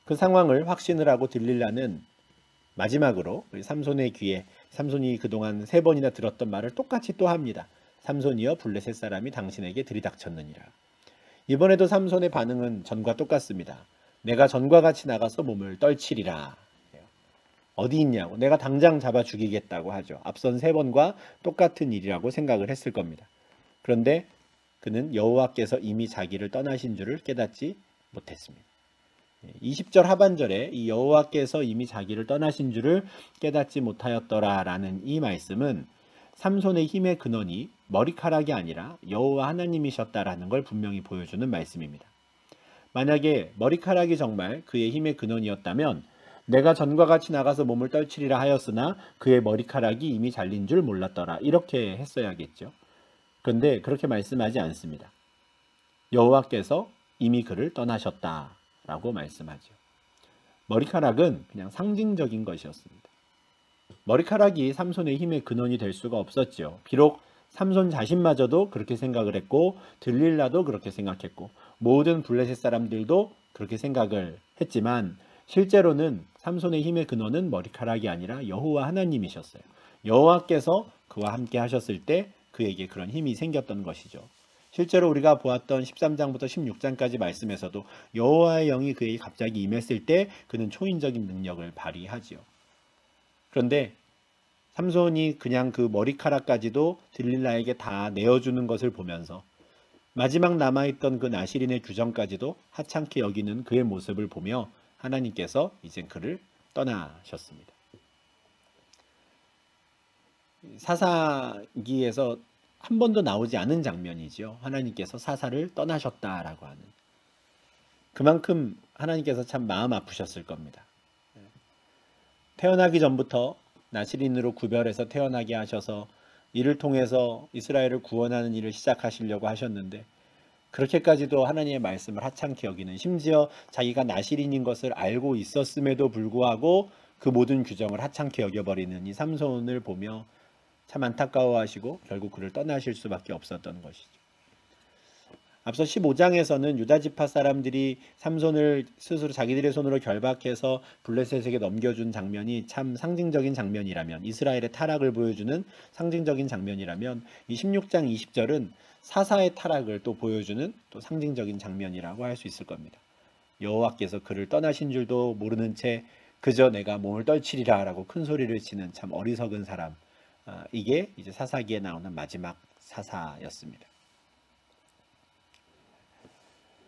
그 상황을 확신을 하고 들릴라는 마지막으로 우리 삼손의 귀에 삼손이 그동안 3번이나 들었던 말을 똑같이 또 합니다. 삼손이여 블레셋 사람이 당신에게 들이닥쳤느니라. 이번에도 삼손의 반응은 전과 똑같습니다. 내가 전과 같이 나가서 몸을 떨치리라. 어디 있냐고, 내가 당장 잡아 죽이겠다고 하죠. 앞선 3번과 똑같은 일이라고 생각을 했을 겁니다. 그런데 그는 여호와께서 이미 자기를 떠나신 줄을 깨닫지 못했습니다. 20절 하반절에 이 여호와께서 이미 자기를 떠나신 줄을 깨닫지 못하였더라 라는 이 말씀은 삼손의 힘의 근원이 머리카락이 아니라 여호와 하나님이셨다라는 걸 분명히 보여주는 말씀입니다. 만약에 머리카락이 정말 그의 힘의 근원이었다면 내가 전과 같이 나가서 몸을 떨치리라 하였으나 그의 머리카락이 이미 잘린 줄 몰랐더라 이렇게 했어야겠죠. 그런데 그렇게 말씀하지 않습니다. 여호와께서 이미 그를 떠나셨다라고 말씀하죠. 머리카락은 그냥 상징적인 것이었습니다. 머리카락이 삼손의 힘의 근원이 될 수가 없었죠. 비록 삼손 자신마저도 그렇게 생각을 했고 들릴라도 그렇게 생각했고 모든 블레셋 사람들도 그렇게 생각을 했지만 실제로는 삼손의 힘의 근원은 머리카락이 아니라 여호와 하나님이셨어요. 여호와께서 그와 함께 하셨을 때 그에게 그런 힘이 생겼던 것이죠. 실제로 우리가 보았던 13장부터 16장까지 말씀에서도 여호와의 영이 그에게 갑자기 임했을 때 그는 초인적인 능력을 발휘하지요. 그런데 삼손이 그냥 그 머리카락까지도 들릴라에게 다 내어주는 것을 보면서 마지막 남아있던 그 나시린의 규정까지도 하찮게 여기는 그의 모습을 보며 하나님께서 이젠 그를 떠나셨습니다. 사사기에서 한 번도 나오지 않은 장면이지요. 하나님께서 사사를 떠나셨다라고 하는. 그만큼 하나님께서 참 마음 아프셨을 겁니다. 태어나기 전부터 나시린으로 구별해서 태어나게 하셔서 이를 통해서 이스라엘을 구원하는 일을 시작하시려고 하셨는데 그렇게까지도 하나님의 말씀을 하찮게 여기는, 심지어 자기가 나시린인 것을 알고 있었음에도 불구하고 그 모든 규정을 하찮게 여겨버리는 이 삼손을 보며 참 안타까워하시고 결국 그를 떠나실 수밖에 없었던 것이죠. 앞서 15장에서는 유다 지파 사람들이 삼손을 스스로 자기들의 손으로 결박해서 블레셋에게 넘겨준 장면이 참 상징적인 장면이라면, 이스라엘의 타락을 보여주는 상징적인 장면이라면, 이 16장 20절은 사사의 타락을 또 보여주는 또 상징적인 장면이라고 할 수 있을 겁니다. 여호와께서 그를 떠나신 줄도 모르는 채 그저 내가 몸을 떨치리라 라고 큰 소리를 치는 참 어리석은 사람, 이게 이제 사사기에 나오는 마지막 사사였습니다.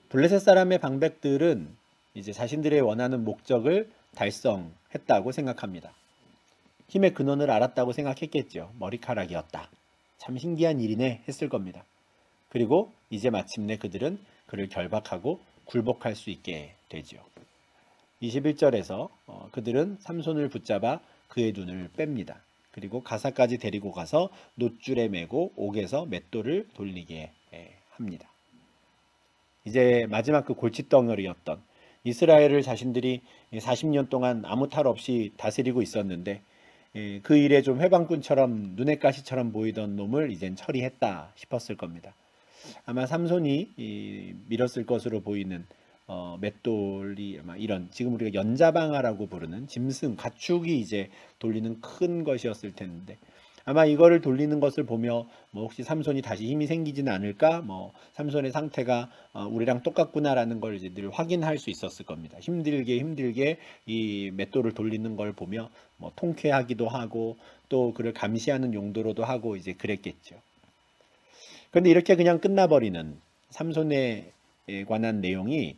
블레셋 사람의 방백들은 이제 자신들의 원하는 목적을 달성했다고 생각합니다. 힘의 근원을 알았다고 생각했겠죠. 머리카락이었다. 참 신기한 일이네 했을 겁니다. 그리고 이제 마침내 그들은 그를 결박하고 굴복할 수 있게 되죠. 21절에서 그들은 삼손을 붙잡아 그의 눈을 뺍니다. 그리고 가사까지 데리고 가서 놋줄에 매고 옥에서 맷돌을 돌리게 합니다. 이제 마지막 그 골칫덩어리였던 이스라엘을 자신들이 40년 동안 아무 탈 없이 다스리고 있었는데 그 일에 좀 해방꾼처럼 눈의 가시처럼 보이던 놈을 이젠 처리했다 싶었을 겁니다. 아마 삼손이 밀었을 것으로 보이는 맷돌이 아마 이런 지금 우리가 연자방아라고 부르는 짐승, 가축이 이제 돌리는 큰 것이었을 텐데 아마 이거를 돌리는 것을 보며 뭐 혹시 삼손이 다시 힘이 생기지는 않을까, 뭐 삼손의 상태가 우리랑 똑같구나라는 걸 이제 늘 확인할 수 있었을 겁니다. 힘들게 이 맷돌을 돌리는 걸 보며 뭐 통쾌하기도 하고 또 그를 감시하는 용도로도 하고 이제 그랬겠죠. 그런데 이렇게 그냥 끝나버리는 삼손에 관한 내용이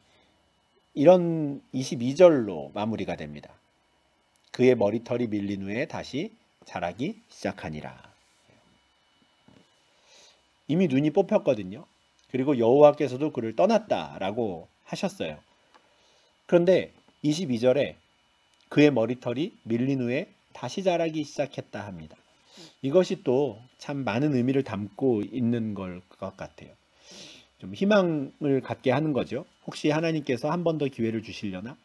이런 22절로 마무리가 됩니다. 그의 머리털이 밀린 후에 다시 자라기 시작하니라. 이미 눈이 뽑혔거든요. 그리고 여호와께서도 그를 떠났다라고 하셨어요. 그런데 22절에 그의 머리털이 밀린 후에 다시 자라기 시작했다 합니다. 이것이 또 참 많은 의미를 담고 있는 걸 것 같아요. 좀 희망을 갖게 하는 거죠. 혹시 하나님께서 한 번 더 기회를 주시려나?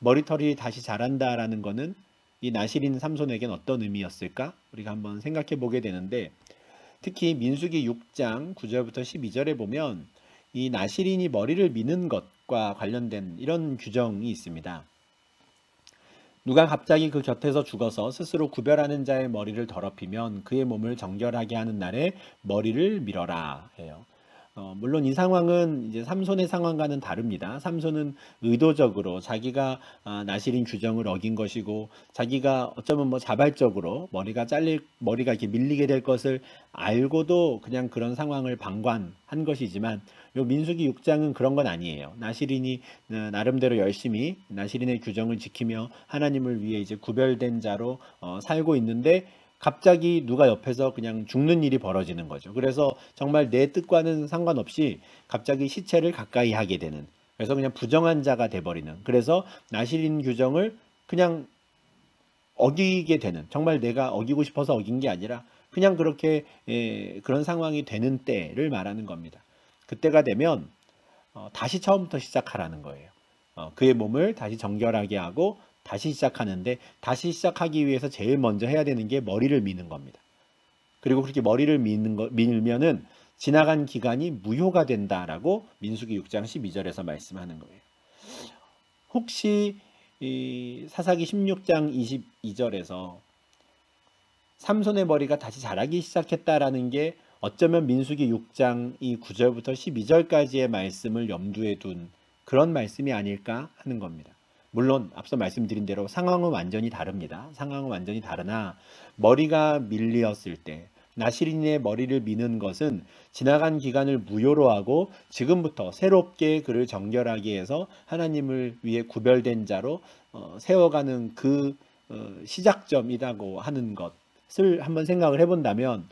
머리털이 다시 자란다라는 거는 이 나시린 삼손에겐 어떤 의미였을까? 우리가 한번 생각해 보게 되는데 특히 민수기 6장 9절부터 12절에 보면 이 나실인이 머리를 미는 것과 관련된 이런 규정이 있습니다. 누가 갑자기 그 곁에서 죽어서 스스로 구별하는 자의 머리를 더럽히면 그의 몸을 정결하게 하는 날에 머리를 밀어라 해요. 물론 이 상황은 이제 삼손의 상황과는 다릅니다. 삼손은 의도적으로 자기가 나실인 규정을 어긴 것이고, 자기가 어쩌면 뭐 자발적으로 머리가 이렇게 밀리게 될 것을 알고도 그냥 그런 상황을 방관한 것이지만, 요 민수기 6장은 그런 건 아니에요. 나실인이 나름대로 열심히 나실인의 규정을 지키며 하나님을 위해 이제 구별된 자로 살고 있는데, 갑자기 누가 옆에서 그냥 죽는 일이 벌어지는 거죠. 그래서 정말 내 뜻과는 상관없이 갑자기 시체를 가까이 하게 되는, 그래서 그냥 부정한 자가 돼버리는, 그래서 나실인 규정을 그냥 어기게 되는, 정말 내가 어기고 싶어서 어긴 게 아니라 그냥 그렇게 그런 상황이 되는 때를 말하는 겁니다. 그때가 되면 다시 처음부터 시작하라는 거예요. 그의 몸을 다시 정결하게 하고 다시 시작하는데, 다시 시작하기 위해서 제일 먼저 해야 되는 게 머리를 미는 겁니다. 그리고 그렇게 머리를 밀면은 지나간 기간이 무효가 된다라고 민수기 6장 12절에서 말씀하는 거예요. 혹시 이 사사기 16장 22절에서 삼손의 머리가 다시 자라기 시작했다라는 게 어쩌면 민수기 6장 이 9절부터 12절까지의 말씀을 염두에 둔 그런 말씀이 아닐까 하는 겁니다. 물론 앞서 말씀드린 대로 상황은 완전히 다릅니다. 상황은 완전히 다르나 머리가 밀렸을 때, 나실인의 머리를 미는 것은 지나간 기간을 무효로 하고 지금부터 새롭게 그를 정결하게 해서 하나님을 위해 구별된 자로 세워가는 그 시작점이라고 하는 것을 한번 생각을 해본다면,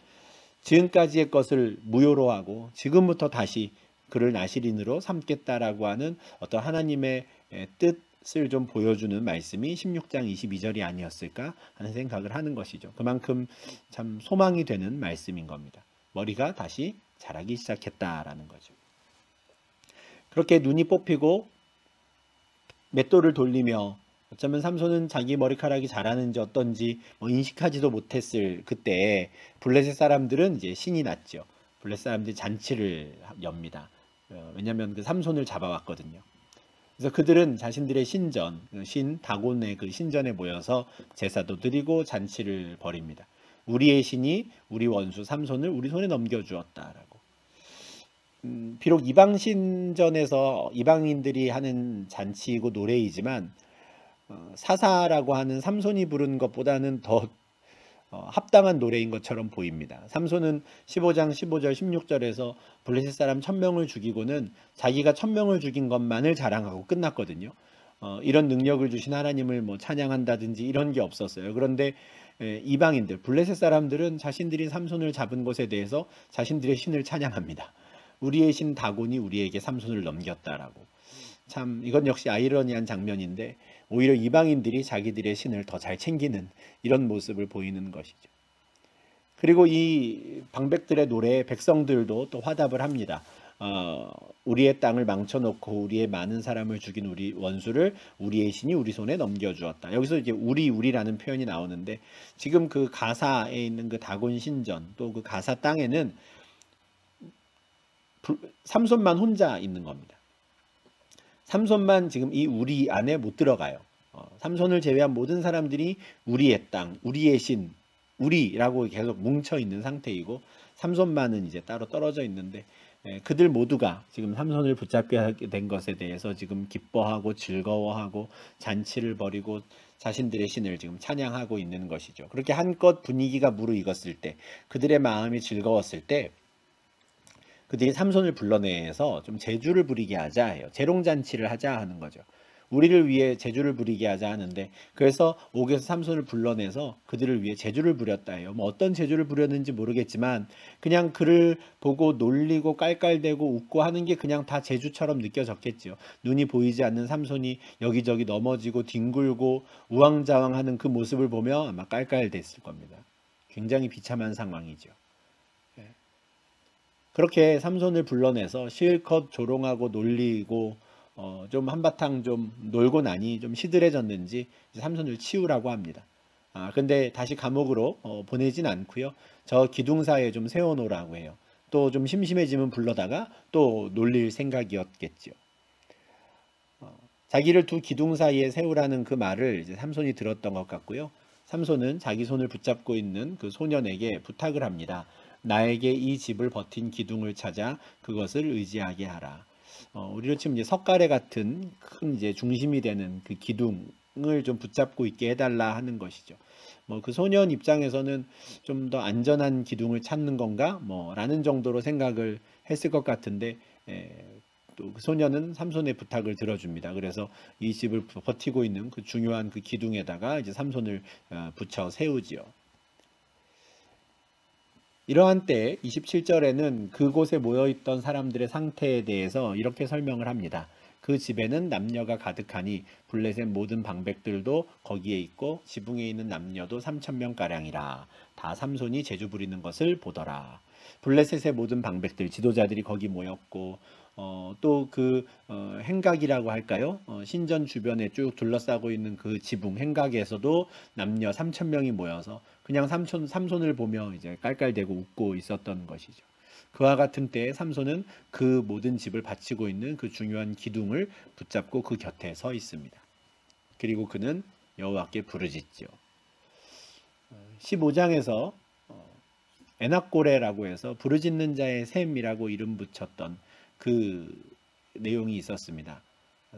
지금까지의 것을 무효로 하고 지금부터 다시 그를 나실인으로 삼겠다라고 하는 어떤 하나님의 뜻을 좀 보여주는 말씀이 16장 22절이 아니었을까 하는 생각을 하는 것이죠. 그만큼 참 소망이 되는 말씀인 겁니다. 머리가 다시 자라기 시작했다라는 거죠. 그렇게 눈이 뽑히고 맷돌을 돌리며, 어쩌면 삼손은 자기 머리카락이 자라는지 어떤지 인식하지도 못했을 그때 블레셋 사람들은 이제 신이 났죠. 블레셋 사람들이 잔치를 엽니다. 왜냐하면 그 삼손을 잡아왔거든요. 그래서 그들은 자신들의 신전, 신 다곤의 그 신전에 모여서 제사도 드리고 잔치를 벌입니다. 우리의 신이 우리 원수 삼손을 우리 손에 넘겨주었다라고. 비록 이방 신전에서 이방인들이 하는 잔치이고 노래이지만 사사라고 하는 삼손이 부른 것보다는 더 합당한 노래인 것처럼 보입니다. 삼손은 15장 15절 16절에서 블레셋 사람 1000명을 죽이고는 자기가 1000명을 죽인 것만을 자랑하고 끝났거든요. 이런 능력을 주신 하나님을 뭐 찬양한다든지 이런 게 없었어요. 그런데 이방인들, 블레셋 사람들은 자신들이 삼손을 잡은 것에 대해서 자신들의 신을 찬양합니다. 우리의 신 다곤이 우리에게 삼손을 넘겼다라고. 참 이건 역시 아이러니한 장면인데, 오히려 이방인들이 자기들의 신을 더 잘 챙기는 이런 모습을 보이는 것이죠. 그리고 이 방백들의 노래에 백성들도 또 화답을 합니다. 우리의 땅을 망쳐놓고 우리의 많은 사람을 죽인 우리 원수를 우리의 신이 우리 손에 넘겨주었다. 여기서 이제 우리라는 표현이 나오는데, 지금 그 가사에 있는 그 다곤 신전, 또 그 가사 땅에는 삼손만 혼자 있는 겁니다. 삼손만 지금 이 우리 안에 못 들어가요. 삼손을 제외한 모든 사람들이 우리의 땅, 우리의 신, 우리라고 계속 뭉쳐 있는 상태이고, 삼손만은 이제 따로 떨어져 있는데, 그들 모두가 지금 삼손을 붙잡게 하게 된 것에 대해서 지금 기뻐하고 즐거워하고 잔치를 벌이고 자신들의 신을 지금 찬양하고 있는 것이죠. 그렇게 한껏 분위기가 무르익었을 때, 그들의 마음이 즐거웠을 때, 그들이 삼손을 불러내서 좀 제주를 부리게 하자 해요. 재롱잔치를 하자 하는 거죠. 우리를 위해 제주를 부리게 하자 하는데, 그래서 옥에서 삼손을 불러내서 그들을 위해 제주를 부렸다 해요. 뭐 어떤 제주를 부렸는지 모르겠지만 그냥 그를 보고 놀리고 깔깔대고 웃고 하는 게 그냥 다 제주처럼 느껴졌겠지요. 눈이 보이지 않는 삼손이 여기저기 넘어지고 뒹굴고 우왕좌왕하는 그 모습을 보며 아마 깔깔댔을 겁니다. 굉장히 비참한 상황이죠. 그렇게 삼손을 불러내서 실컷 조롱하고 놀리고 좀 한바탕 좀 놀고 나니 좀 시들해졌는지 삼손을 치우라고 합니다. 근데 다시 감옥으로 보내진 않고요. 저 기둥사에 좀 세워놓으라고 해요. 또 좀 심심해지면 불러다가 또 놀릴 생각이었겠죠. 자기를 두 기둥 사이에 세우라는 그 말을 이제 삼손이 들었던 것 같고요. 삼손은 자기 손을 붙잡고 있는 그 소년에게 부탁을 합니다. 나에게 이 집을 버틴 기둥을 찾아 그것을 의지하게 하라. 우리로 치면 이제 석가래 같은 큰 이제 중심이 되는 그 기둥을 좀 붙잡고 있게 해달라 하는 것이죠. 뭐 그 소년 입장에서는 좀 더 안전한 기둥을 찾는 건가 라는 정도로 생각을 했을 것 같은데, 또 그 소년은 삼손의 부탁을 들어줍니다. 그래서 이 집을 버티고 있는 그 중요한 그 기둥에다가 이제 삼손을 붙여 세우지요. 이러한 때 27절에는 그곳에 모여있던 사람들의 상태에 대해서 이렇게 설명을 합니다. 그 집에는 남녀가 가득하니 블레셋 모든 방백들도 거기에 있고 지붕에 있는 남녀도 3,000명가량이라. 다 삼손이 재주 부리는 것을 보더라. 블레셋의 모든 방백들, 지도자들이 거기 모였고, 또 그 행각이라고 할까요? 신전 주변에 쭉 둘러싸고 있는 그 지붕 행각에서도 남녀 3,000명이 모여서 그냥 삼손을 보며 이제 깔깔대고 웃고 있었던 것이죠. 그와 같은 때에 삼손은 그 모든 집을 바치고 있는 그 중요한 기둥을 붙잡고 그 곁에 서 있습니다. 그리고 그는 여호와께 부르짖죠. 15장에서 에낙고레라고 해서 부르짖는 자의 셈이라고 이름 붙였던 그 내용이 있었습니다.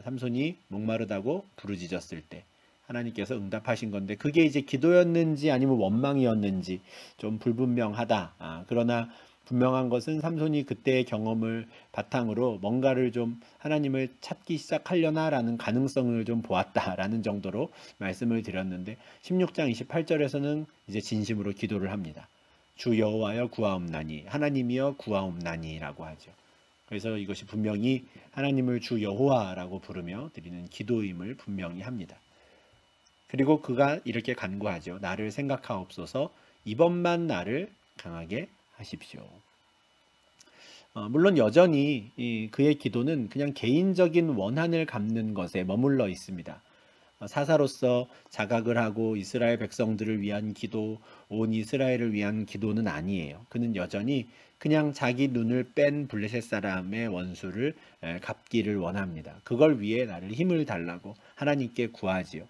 삼손이 목마르다고 부르짖었을 때 하나님께서 응답하신 건데, 그게 이제 기도였는지 아니면 원망이었는지 좀 불분명하다. 그러나 분명한 것은 삼손이 그때의 경험을 바탕으로 뭔가를 좀 하나님을 찾기 시작하려나라는 가능성을 좀 보았다라는 정도로 말씀을 드렸는데, 16장 28절에서는 이제 진심으로 기도를 합니다. 주 여호와여 구하옵나니, 하나님이여 구하옵나니라고 하죠. 그래서 이것이 분명히 하나님을 주 여호와라고 부르며 드리는 기도임을 분명히 합니다. 그리고 그가 이렇게 간구하죠. 나를 생각하옵소서, 이번만 나를 강하게 하십시오. 물론 여전히 그의 기도는 그냥 개인적인 원한을 갚는 것에 머물러 있습니다. 사사로서 자각을 하고 이스라엘 백성들을 위한 기도, 온 이스라엘을 위한 기도는 아니에요. 그는 여전히 그냥 자기 눈을 뺀 블레셋 사람의 원수를 갚기를 원합니다. 그걸 위해 나를 힘을 달라고 하나님께 구하지요.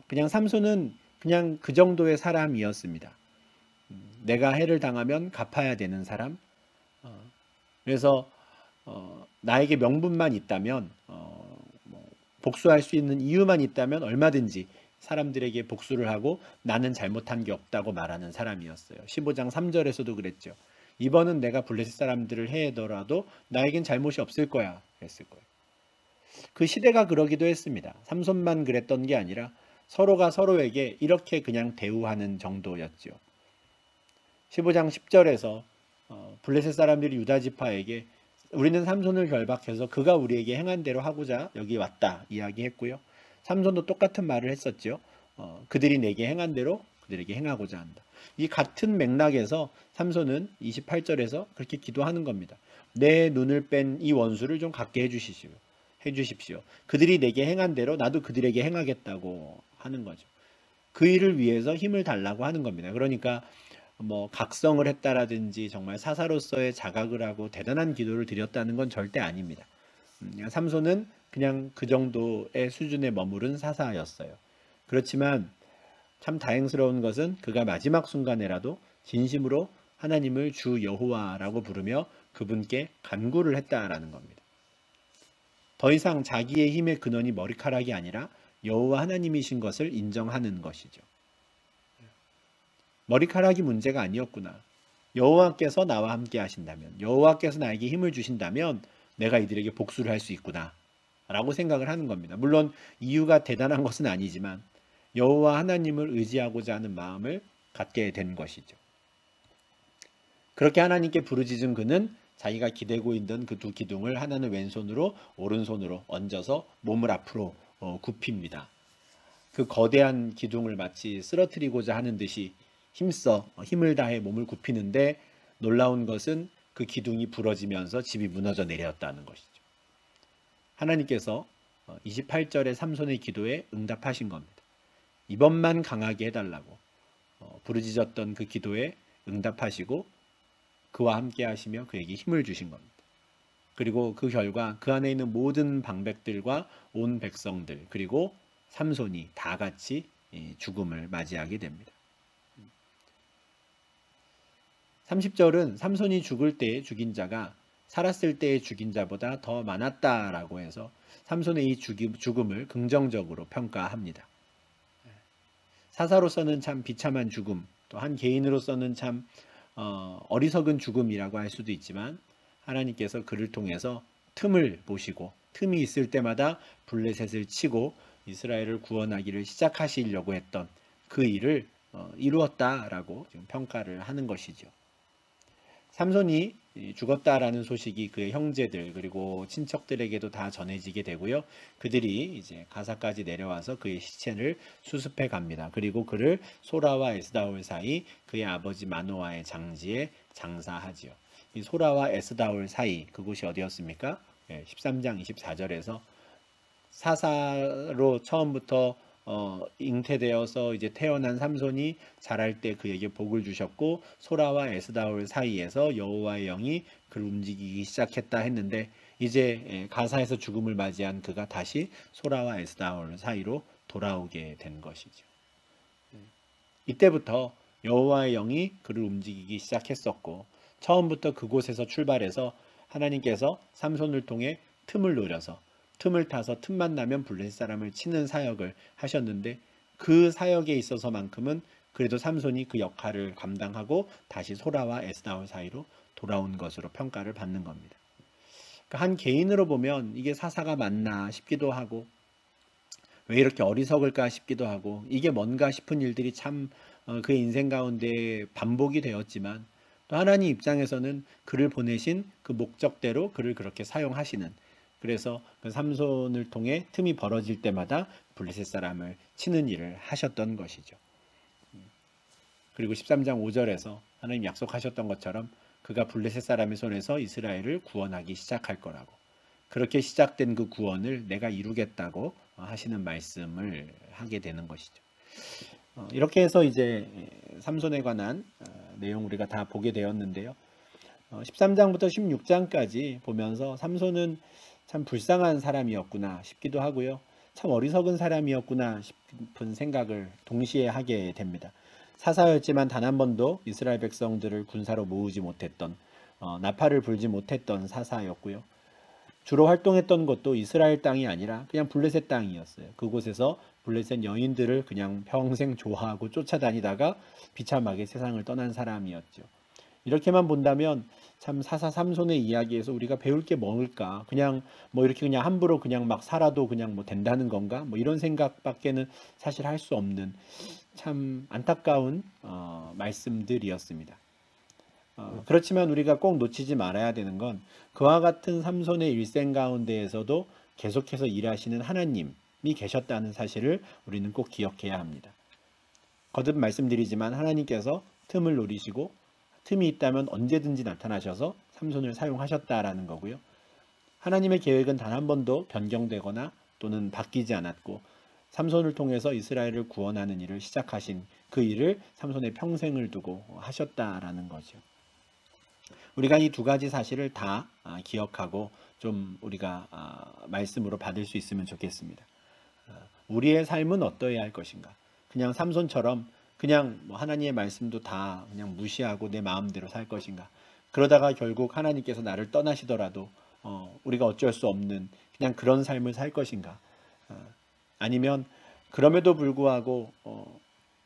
그냥 삼손은 그냥 그 정도의 사람이었습니다. 내가 해를 당하면 갚아야 되는 사람. 그래서 나에게 명분만 있다면, 복수할 수 있는 이유만 있다면 얼마든지 사람들에게 복수를 하고 나는 잘못한 게 없다고 말하는 사람이었어요. 15장 3절에서도 그랬죠. 이번은 내가 블레셋 사람들을 해더라도 나에겐 잘못이 없을 거야 그랬을 거예요. 그 시대가 그러기도 했습니다. 삼손만 그랬던 게 아니라 서로가 서로에게 이렇게 그냥 대우하는 정도였죠. 15장 10절에서 블레셋 사람들이 유다 지파에게 우리는 삼손을 결박해서 그가 우리에게 행한 대로 하고자 여기 왔다 이야기했고요. 삼손도 똑같은 말을 했었죠. 그들이 내게 행한 대로 그들에게 행하고자 한다. 이 같은 맥락에서 삼손은 28절에서 그렇게 기도하는 겁니다. 내 눈을 뺀 이 원수를 좀 갖게 해주십시오. 그들이 내게 행한 대로 나도 그들에게 행하겠다고 하는 거죠. 그 일을 위해서 힘을 달라고 하는 겁니다. 그러니까 각성을 했다라든지 정말 사사로서의 자각을 하고 대단한 기도를 드렸다는 건 절대 아닙니다. 삼손은 그냥 그 정도의 수준에 머무른 사사였어요. 그렇지만 참 다행스러운 것은 그가 마지막 순간에라도 진심으로 하나님을 주 여호와라고 부르며 그분께 간구를 했다라는 겁니다. 더 이상 자기의 힘의 근원이 머리카락이 아니라 여호와 하나님이신 것을 인정하는 것이죠. 머리카락이 문제가 아니었구나. 여호와께서 나와 함께 하신다면, 여호와께서 나에게 힘을 주신다면 내가 이들에게 복수를 할 수 있구나 라고 생각을 하는 겁니다. 물론 이유가 대단한 것은 아니지만 여호와 하나님을 의지하고자 하는 마음을 갖게 된 것이죠. 그렇게 하나님께 부르짖은 그는 자기가 기대고 있던 그 두 기둥을 하나는 왼손으로 오른손으로 얹어서 몸을 앞으로 굽힙니다. 그 거대한 기둥을 마치 쓰러뜨리고자 하는 듯이 힘을 다해 몸을 굽히는데 놀라운 것은 그 기둥이 부러지면서 집이 무너져 내렸다는 것이죠. 하나님께서 28절의 삼손의 기도에 응답하신 겁니다. 이번만 강하게 해달라고 부르짖었던 그 기도에 응답하시고 그와 함께 하시며 그에게 힘을 주신 겁니다. 그리고 그 결과 그 안에 있는 모든 방백들과 온 백성들 그리고 삼손이 다 같이 죽음을 맞이하게 됩니다. 30절은 삼손이 죽을 때에 죽인 자가 살았을 때의 죽인 자보다 더 많았다라고 해서 삼손의 이 죽음을 긍정적으로 평가합니다. 사사로서는 참 비참한 죽음, 또 한 개인으로서는 참 어리석은 죽음이라고 할 수도 있지만 하나님께서 그를 통해서 틈을 보시고 틈이 있을 때마다 블레셋을 치고 이스라엘을 구원하기를 시작하시려고 했던 그 일을 이루었다라고 지금 평가를 하는 것이죠. 삼손이 죽었다라는 소식이 그의 형제들 그리고 친척들에게도 다 전해지게 되고요. 그들이 이제 가사까지 내려와서 그의 시체를 수습해 갑니다. 그리고 그를 소라와 에스다올 사이 그의 아버지 마노아의 장지에 장사하지요. 이 소라와 에스다올 사이 그곳이 어디였습니까? 13장 24절에서 사사로 처음부터 잉태되어서 이제 태어난 삼손이 자랄 때 그에게 복을 주셨고 소라와 에스다올 사이에서 여호와의 영이 그를 움직이기 시작했다 했는데 이제 가사에서 죽음을 맞이한 그가 다시 소라와 에스다올 사이로 돌아오게 된 것이죠. 이때부터 여호와의 영이 그를 움직이기 시작했었고 처음부터 그곳에서 출발해서 하나님께서 삼손을 통해 틈을 노려서 틈을 타서 틈만 나면 블레셋 사람을 치는 사역을 하셨는데 그 사역에 있어서만큼은 그래도 삼손이 그 역할을 감당하고 다시 소라와 에스다올 사이로 돌아온 것으로 평가를 받는 겁니다. 그러니까 한 개인으로 보면 이게 사사가 맞나 싶기도 하고 왜 이렇게 어리석을까 싶기도 하고 이게 뭔가 싶은 일들이 참 그의 인생 가운데 반복이 되었지만 또 하나님 입장에서는 그를 보내신 그 목적대로 그를 그렇게 사용하시는 그래서 그 삼손을 통해 틈이 벌어질 때마다 블레셋 사람을 치는 일을 하셨던 것이죠. 그리고 13장 5절에서 하나님 약속하셨던 것처럼 그가 블레셋 사람의 손에서 이스라엘을 구원하기 시작할 거라고 그렇게 시작된 그 구원을 내가 이루겠다고 하시는 말씀을 하게 되는 것이죠. 이렇게 해서 이제 삼손에 관한 내용 우리가 다 보게 되었는데요. 13장부터 16장까지 보면서 삼손은 참 불쌍한 사람이었구나 싶기도 하고요. 참 어리석은 사람이었구나 싶은 생각을 동시에 하게 됩니다. 사사였지만 단 한 번도 이스라엘 백성들을 군사로 모으지 못했던 나팔을 불지 못했던 사사였고요. 주로 활동했던 것도 이스라엘 땅이 아니라 그냥 블레셋 땅이었어요. 그곳에서 블레셋 여인들을 그냥 평생 좋아하고 쫓아다니다가 비참하게 세상을 떠난 사람이었죠. 이렇게만 본다면 참 사사 삼손의 이야기에서 우리가 배울 게 뭘까? 그냥 뭐 이렇게 그냥 함부로 그냥 막 살아도 그냥 뭐 된다는 건가? 뭐 이런 생각밖에는 사실 할 수 없는 참 안타까운 말씀들이었습니다. 그렇지만 우리가 꼭 놓치지 말아야 되는 건 그와 같은 삼손의 일생 가운데에서도 계속해서 일하시는 하나님이 계셨다는 사실을 우리는 꼭 기억해야 합니다. 거듭 말씀드리지만 하나님께서 틈을 노리시고 틈이 있다면 언제든지 나타나셔서 삼손을 사용하셨다라는 거고요. 하나님의 계획은 단 한 번도 변경되거나 또는 바뀌지 않았고 삼손을 통해서 이스라엘을 구원하는 일을 시작하신 그 일을 삼손의 평생을 두고 하셨다라는 거죠. 우리가 이 두 가지 사실을 다 기억하고 좀 우리가 말씀으로 받을 수 있으면 좋겠습니다. 우리의 삶은 어떠해야 할 것인가? 그냥 삼손처럼 그냥 뭐 하나님의 말씀도 다 그냥 무시하고 내 마음대로 살 것인가? 그러다가 결국 하나님께서 나를 떠나시더라도 우리가 어쩔 수 없는 그냥 그런 삶을 살 것인가? 아니면 그럼에도 불구하고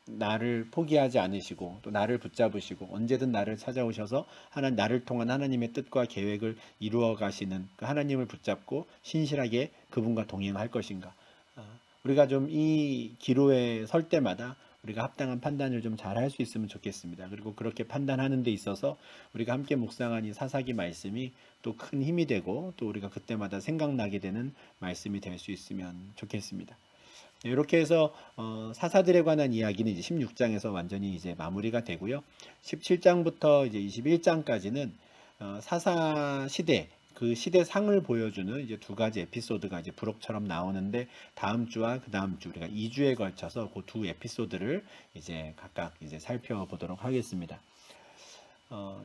나를 포기하지 않으시고 또 나를 붙잡으시고 언제든 나를 찾아오셔서 나를 통한 하나님의 뜻과 계획을 이루어 가시는 그 하나님을 붙잡고 신실하게 그분과 동행할 것인가? 우리가 좀 이 기로에 설 때마다 우리가 합당한 판단을 좀 잘 할 수 있으면 좋겠습니다. 그리고 그렇게 판단하는 데 있어서 우리가 함께 묵상한 이 사사기 말씀이 또 큰 힘이 되고 또 우리가 그때마다 생각나게 되는 말씀이 될 수 있으면 좋겠습니다. 이렇게 해서 사사들에 관한 이야기는 이제 16장에서 완전히 이제 마무리가 되고요. 17장부터 이제 21장까지는 사사 시대 그 시대상을 보여주는 이제 두 가지 에피소드가 이제 부록처럼 나오는데 다음 주와 그 다음 주 우리가 2주에 걸쳐서 그 두 에피소드를 이제 각각 이제 살펴보도록 하겠습니다.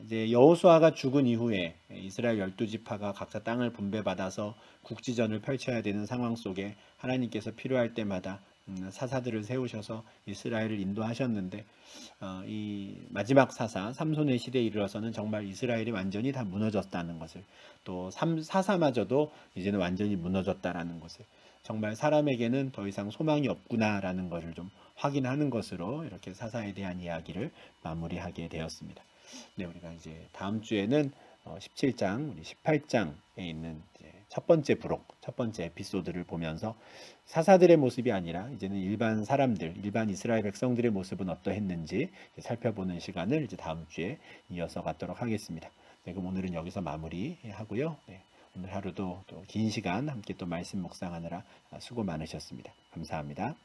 이제 여호수아가 죽은 이후에 이스라엘 12지파가 각자 땅을 분배받아서 국지전을 펼쳐야 되는 상황 속에 하나님께서 필요할 때마다 사사들을 세우셔서 이스라엘을 인도하셨는데 이 마지막 사사 삼손의 시대에 이르러서는 정말 이스라엘이 완전히 다 무너졌다는 것을, 또 사사마저도 이제는 완전히 무너졌다라는 것을, 정말 사람에게는 더 이상 소망이 없구나라는 것을 좀 확인하는 것으로 이렇게 사사에 대한 이야기를 마무리하게 되었습니다. 네, 우리가 이제 다음 주에는 17장, 우리 18장에 있는 이제 첫 번째 부록, 첫 번째 에피소드를 보면서 사사들의 모습이 아니라 이제는 일반 사람들, 일반 이스라엘 백성들의 모습은 어떠했는지 살펴보는 시간을 이제 다음 주에 이어서 갖도록 하겠습니다. 네, 그럼 오늘은 여기서 마무리하고요. 네, 오늘 하루도 또 긴 시간 함께 또 말씀 묵상하느라 수고 많으셨습니다. 감사합니다.